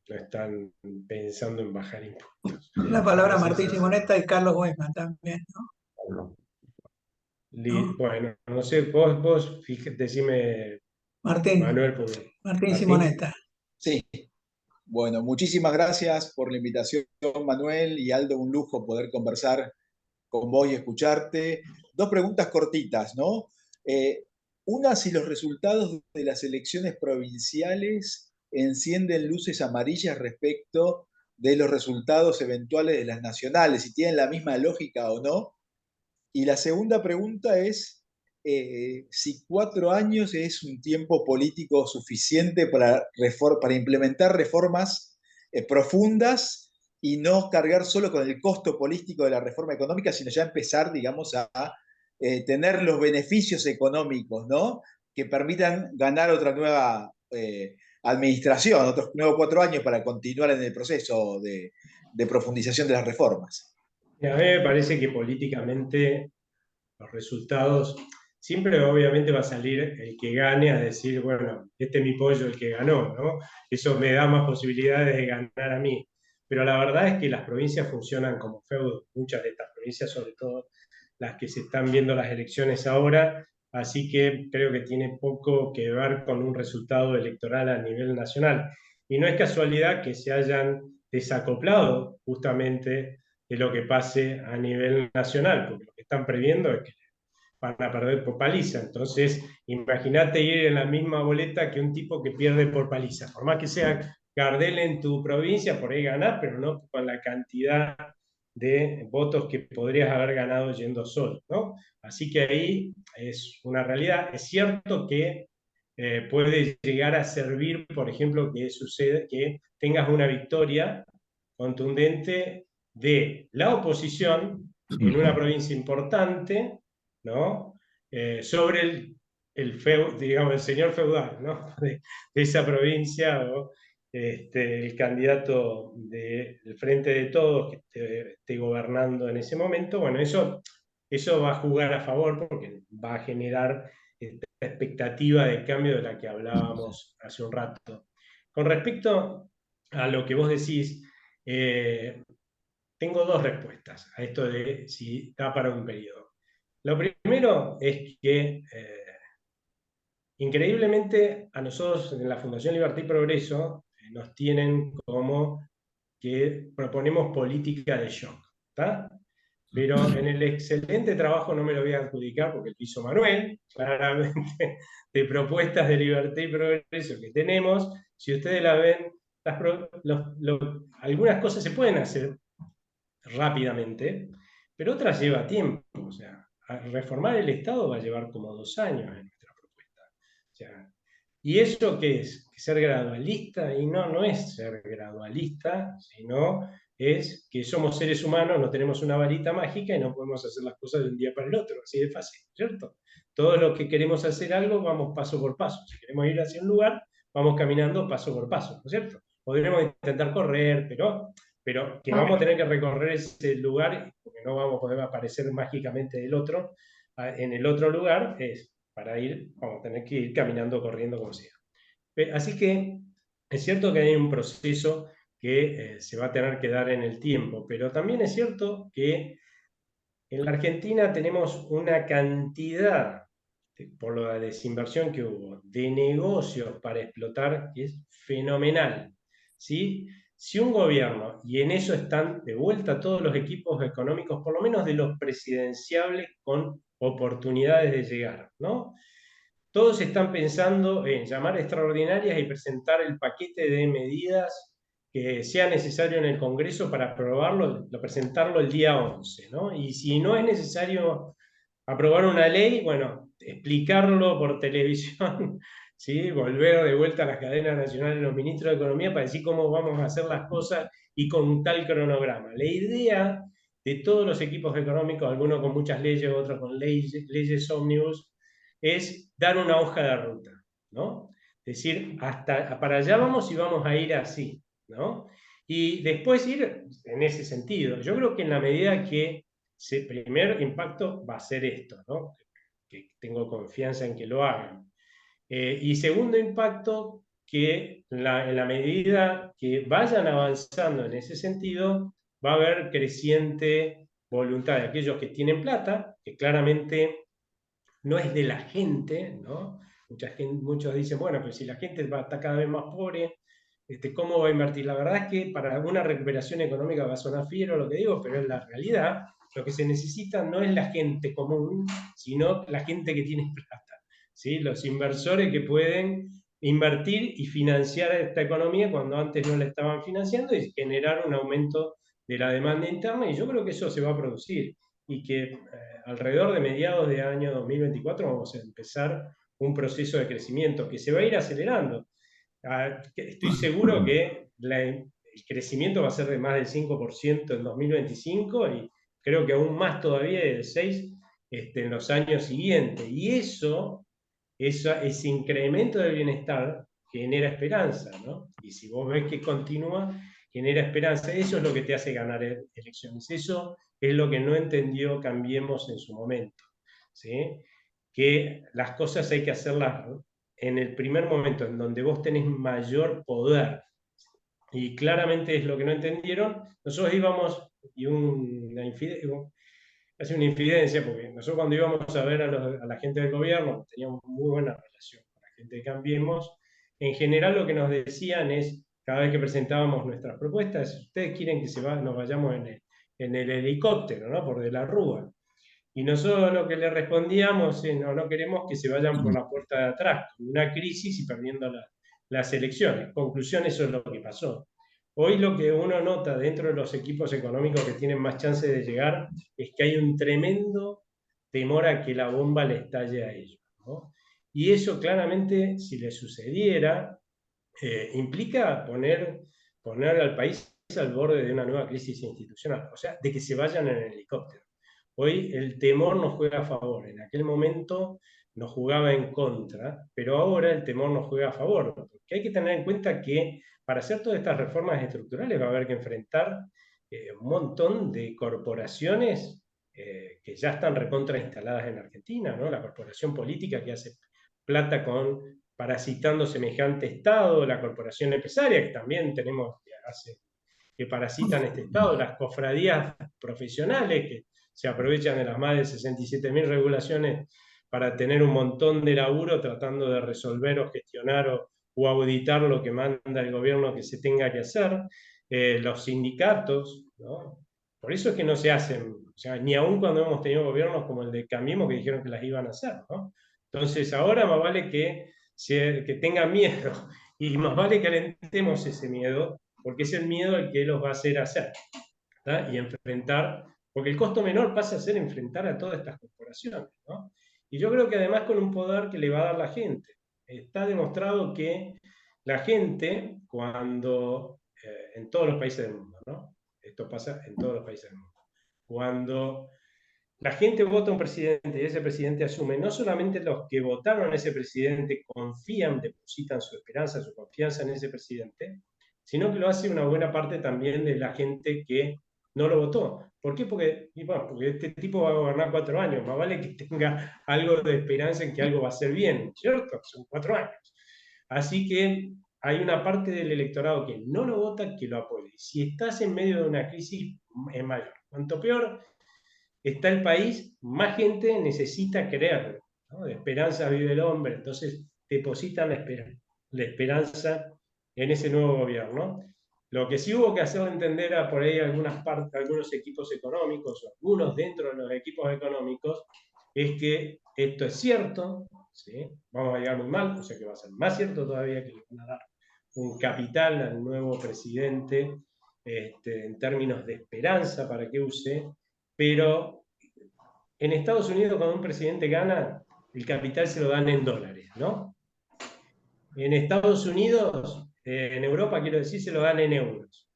están pensando en bajar impuestos. La palabra Para ser Martín sincero. Simonetta y Carlos Weisman también, ¿no? Bueno, no sé, vos decime, Martín, Manuel, porque Martín Martín. Simonetta. Sí, bueno, muchísimas gracias por la invitación, Manuel y Aldo, un lujo poder conversar con vos y escucharte. Dos preguntas cortitas, ¿no? Eh, una, si los resultados de las elecciones provinciales encienden luces amarillas respecto de los resultados eventuales de las nacionales, si tienen la misma lógica o no. Y la segunda pregunta es si 4 años es un tiempo político suficiente para implementar reformas profundas y no cargar solo con el costo político de la reforma económica, sino ya empezar, digamos, a tener los beneficios económicos, ¿no? Que permitan ganar otra nueva administración, otros nuevos 4 años para continuar en el proceso de profundización de las reformas. Y a mí me parece que políticamente los resultados, siempre obviamente va a salir el que gane a decir, bueno, este es mi pollo, el que ganó, ¿no? Eso me da más posibilidades de ganar a mí. Pero la verdad es que las provincias funcionan como feudos, muchas de estas provincias, sobre todo las que se están viendo las elecciones ahora, así que creo que tiene poco que ver con un resultado electoral a nivel nacional. Y no es casualidad que se hayan desacoplado justamente de lo que pase a nivel nacional, porque lo que están previendo es que van a perder por paliza. Entonces, imagínate ir en la misma boleta que un tipo que pierde por paliza. Por más que sea Gardel en tu provincia, por ahí ganar, pero no con la cantidad de votos que podrías haber ganado yendo solo, ¿no? Así que ahí es una realidad. Es cierto que puede llegar a servir, por ejemplo, que sucede que tengas una victoria contundente de la oposición en una provincia importante, ¿no? Sobre digamos, el señor feudal, ¿no? de esa provincia, o el candidato del Frente de Todos que esté gobernando en ese momento. Bueno, eso eso va a jugar a favor porque va a generar esta expectativa de cambio de la que hablábamos hace un rato. Con respecto a lo que vos decís, tengo dos respuestas a esto de si da para un periodo. Lo primero es que, increíblemente, a nosotros en la Fundación Libertad y Progreso nos tienen como que proponemos política de shock, ¿está? Pero en el excelente trabajo, no me lo voy a adjudicar porque lo hizo Manuel, claramente, de propuestas de libertad y progreso que tenemos, si ustedes la ven, algunas cosas se pueden hacer rápidamente, pero otras lleva tiempo. O sea, reformar el Estado va a llevar como 2 años en nuestra propuesta. O sea, ¿y eso qué es? ¿Ser gradualista? Y no, no es ser gradualista, sino es que somos seres humanos, no tenemos una varita mágica y no podemos hacer las cosas de un día para el otro, así de fácil, ¿cierto? Todos los que queremos hacer algo vamos paso por paso. Si queremos ir hacia un lugar, vamos caminando paso por paso, ¿no es cierto? Podremos intentar correr, pero que vamos a tener que recorrer ese lugar, porque no vamos a poder aparecer mágicamente en el otro lugar, es para ir, vamos a tener que ir caminando, corriendo, como sea. Así que es cierto que hay un proceso que se va a tener que dar en el tiempo, pero también es cierto que en la Argentina tenemos una cantidad, por la desinversión que hubo, de negocios para explotar que es fenomenal, ¿sí? Si un gobierno, y en eso están de vuelta todos los equipos económicos, por lo menos de los presidenciables con oportunidades de llegar, ¿no? Todos están pensando en llamar extraordinarias y presentar el paquete de medidas que sea necesario en el Congreso para aprobarlo, presentarlo el día 11, ¿no? Y si no es necesario aprobar una ley, bueno, explicarlo por televisión, ¿sí? Volver de vuelta a las cadenas nacionales de los ministros de Economía para decir cómo vamos a hacer las cosas y con tal cronograma. La idea de todos los equipos económicos, algunos con muchas leyes, otros con leyes ómnibus, es dar una hoja de ruta, ¿no? Es decir, para allá vamos y vamos a ir así, ¿no? Y después ir en ese sentido. Yo creo que en la medida que primer impacto va a ser esto, ¿no? Que tengo confianza en que lo hagan. Y segundo impacto, que en la medida que vayan avanzando en ese sentido, va a haber creciente voluntad de aquellos que tienen plata, que claramente no es de la gente, ¿no? Muchos dicen, bueno, pero si la gente está cada vez más pobre, ¿cómo va a invertir? La verdad es que para una recuperación económica va a sonar fiero lo que digo, pero en la realidad lo que se necesita no es la gente común, sino la gente que tiene plata, ¿sí? Los inversores que pueden invertir y financiar esta economía cuando antes no la estaban financiando y generar un aumento de la demanda interna, y yo creo que eso se va a producir y que alrededor de mediados de año 2024 vamos a empezar un proceso de crecimiento que se va a ir acelerando. Estoy seguro que el crecimiento va a ser de más del 5% en 2025 y creo que aún más todavía del 6% en los años siguientes. Y ese incremento del bienestar genera esperanza, ¿no? Y si vos ves que continúa, genera esperanza. Eso es lo que te hace ganar elecciones. Eso es lo que no entendió Cambiemos en su momento, ¿sí? Que las cosas hay que hacerlas en el primer momento, en donde vos tenés mayor poder. Y claramente es lo que no entendieron. Nosotros íbamos, y hace una infidencia, porque nosotros cuando íbamos a ver a la gente del gobierno, teníamos muy buena relación con la gente de Cambiemos, en general lo que nos decían es, cada vez que presentábamos nuestras propuestas, si ustedes quieren que nos vayamos en el helicóptero, ¿no? Por de la Rúa. Y nosotros lo que le respondíamos es, no queremos que se vayan por la puerta de atrás, con una crisis y perdiendo las elecciones. Conclusión, eso es lo que pasó. Hoy lo que uno nota dentro de los equipos económicos que tienen más chance de llegar es que hay un tremendo temor a que la bomba le estalle a ellos, ¿no? Y eso claramente, si le sucediera, implica poner al país al borde de una nueva crisis institucional, o sea, de que se vayan en el helicóptero. Hoy el temor nos juega a favor, en aquel momento nos jugaba en contra, pero ahora el temor nos juega a favor, porque hay que tener en cuenta que para hacer todas estas reformas estructurales va a haber que enfrentar un montón de corporaciones que ya están recontra instaladas en Argentina, ¿no? La corporación política que hace plata parasitando semejante Estado, la corporación empresaria, que también tenemos, que parasitan este Estado, las cofradías profesionales que se aprovechan de las más de 67.000 regulaciones para tener un montón de laburo tratando de resolver o gestionar o auditar lo que manda el gobierno que se tenga que hacer, los sindicatos, ¿no? Por eso es que no se hacen, o sea, ni aun cuando hemos tenido gobiernos como el de Cambiemos que dijeron que las iban a hacer, ¿no? Entonces ahora más vale que tengan miedo y más vale que alentemos ese miedo, porque es el miedo el que los va a hacer hacer, ¿tá? Y enfrentar, porque el costo menor pasa a ser enfrentar a todas estas corporaciones, ¿no? Y yo creo que además con un poder que le va a dar la gente. Está demostrado que la gente, cuando, en todos los países del mundo, ¿no? Esto pasa en todos los países del mundo. Cuando la gente vota a un presidente y ese presidente asume, no solamente los que votaron a ese presidente confían, depositan su esperanza, su confianza en ese presidente, sino que lo hace una buena parte también de la gente que no lo votó. ¿Por qué? Porque este tipo va a gobernar 4 años, más vale que tenga algo de esperanza en que algo va a ser bien, ¿cierto? Son 4 años. Así que hay una parte del electorado que no lo vota, que lo apoya. Si estás en medio de una crisis, es mayor. Cuanto peor está el país, más gente necesita creerlo, ¿no? De esperanza vive el hombre, entonces depositan la esperanza en ese nuevo gobierno. Lo que sí hubo que hacer entender a por ahí algunos equipos económicos, o algunos dentro de los equipos económicos, es que esto es cierto, ¿sí? Vamos a llegar muy mal, o sea que va a ser más cierto todavía, que le van a dar un capital al nuevo presidente en términos de esperanza para que use, pero en Estados Unidos cuando un presidente gana, el capital se lo dan en dólares, ¿no? En Estados Unidos, en Europa quiero decir, se lo dan en euros.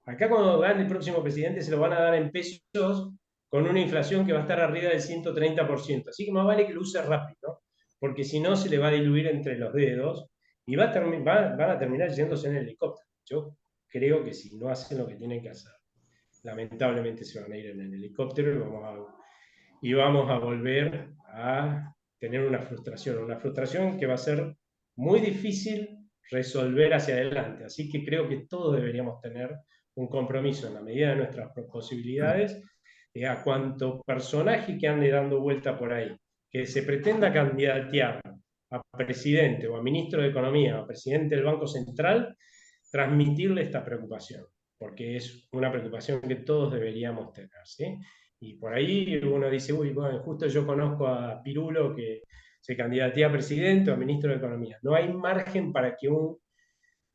Acá cuando gane el próximo presidente se lo van a dar en pesos con una inflación que va a estar arriba del 130%. Así que más vale que lo use rápido, ¿no? Porque si no se le va a diluir entre los dedos y van a terminar yéndose en helicóptero. Yo creo que si no hacen lo que tienen que hacer, lamentablemente se van a ir en el helicóptero y vamos a volver a tener una frustración que va a ser muy difícil resolver hacia adelante. Así que creo que todos deberíamos tener un compromiso en la medida de nuestras posibilidades a cuanto personaje que ande dando vuelta por ahí, que se pretenda candidatear a presidente o a ministro de Economía o a presidente del Banco Central, transmitirle esta preocupación, porque es una preocupación que todos deberíamos tener, ¿sí? Y por ahí uno dice, uy, bueno, justo yo conozco a Pirulo que se candidatea a presidente o a ministro de Economía. No hay margen para que un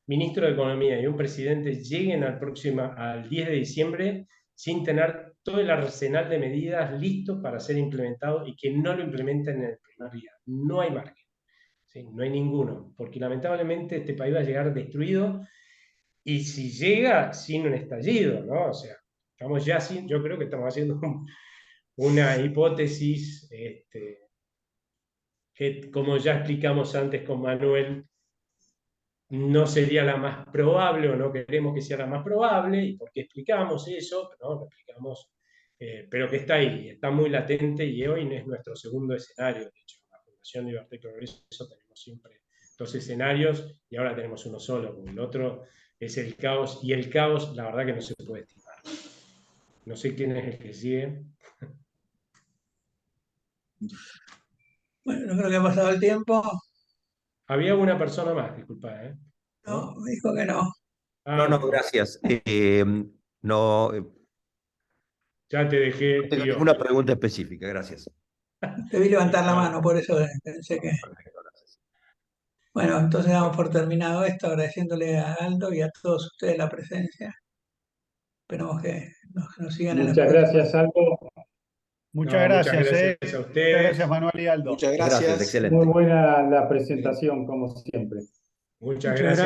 ministro de Economía y un presidente lleguen al 10 de diciembre sin tener todo el arsenal de medidas listo para ser implementado y que no lo implementen en el primer día. No hay margen, ¿sí? No hay ninguno, porque lamentablemente este país va a llegar destruido y si llega sin un estallido, ¿no? O sea, yo creo que estamos haciendo una hipótesis que, como ya explicamos antes con Manuel, no sería la más probable o no queremos que sea la más probable. ¿Y por qué explicamos eso? ¿No? Lo explicamos, pero que está ahí, está muy latente y hoy es nuestro segundo escenario. De hecho, en la Fundación Libertad y Progreso tenemos siempre 2 escenarios y ahora tenemos uno solo, porque el otro es el caos, y el caos, la verdad que no se puede estimar. No sé quién es el que sigue. Bueno, no creo que ha pasado el tiempo. Había una persona más, disculpa, ¿eh? No, me dijo que no. No, no, gracias. No, Ya te dejé. no tengo ninguna pregunta específica, gracias. Te vi levantar la mano, por eso pensé que... Perfecto, gracias. Bueno, entonces damos por terminado esto, agradeciéndole a Aldo y a todos ustedes la presencia. Esperamos que nos sigan en la Muchas próxima. gracias, Aldo. Muchas gracias, a ustedes. Muchas gracias, Manuel y Aldo. Muchas Gracias, gracias. excelente. Muy buena la presentación, como siempre. Muchas Muchas gracias.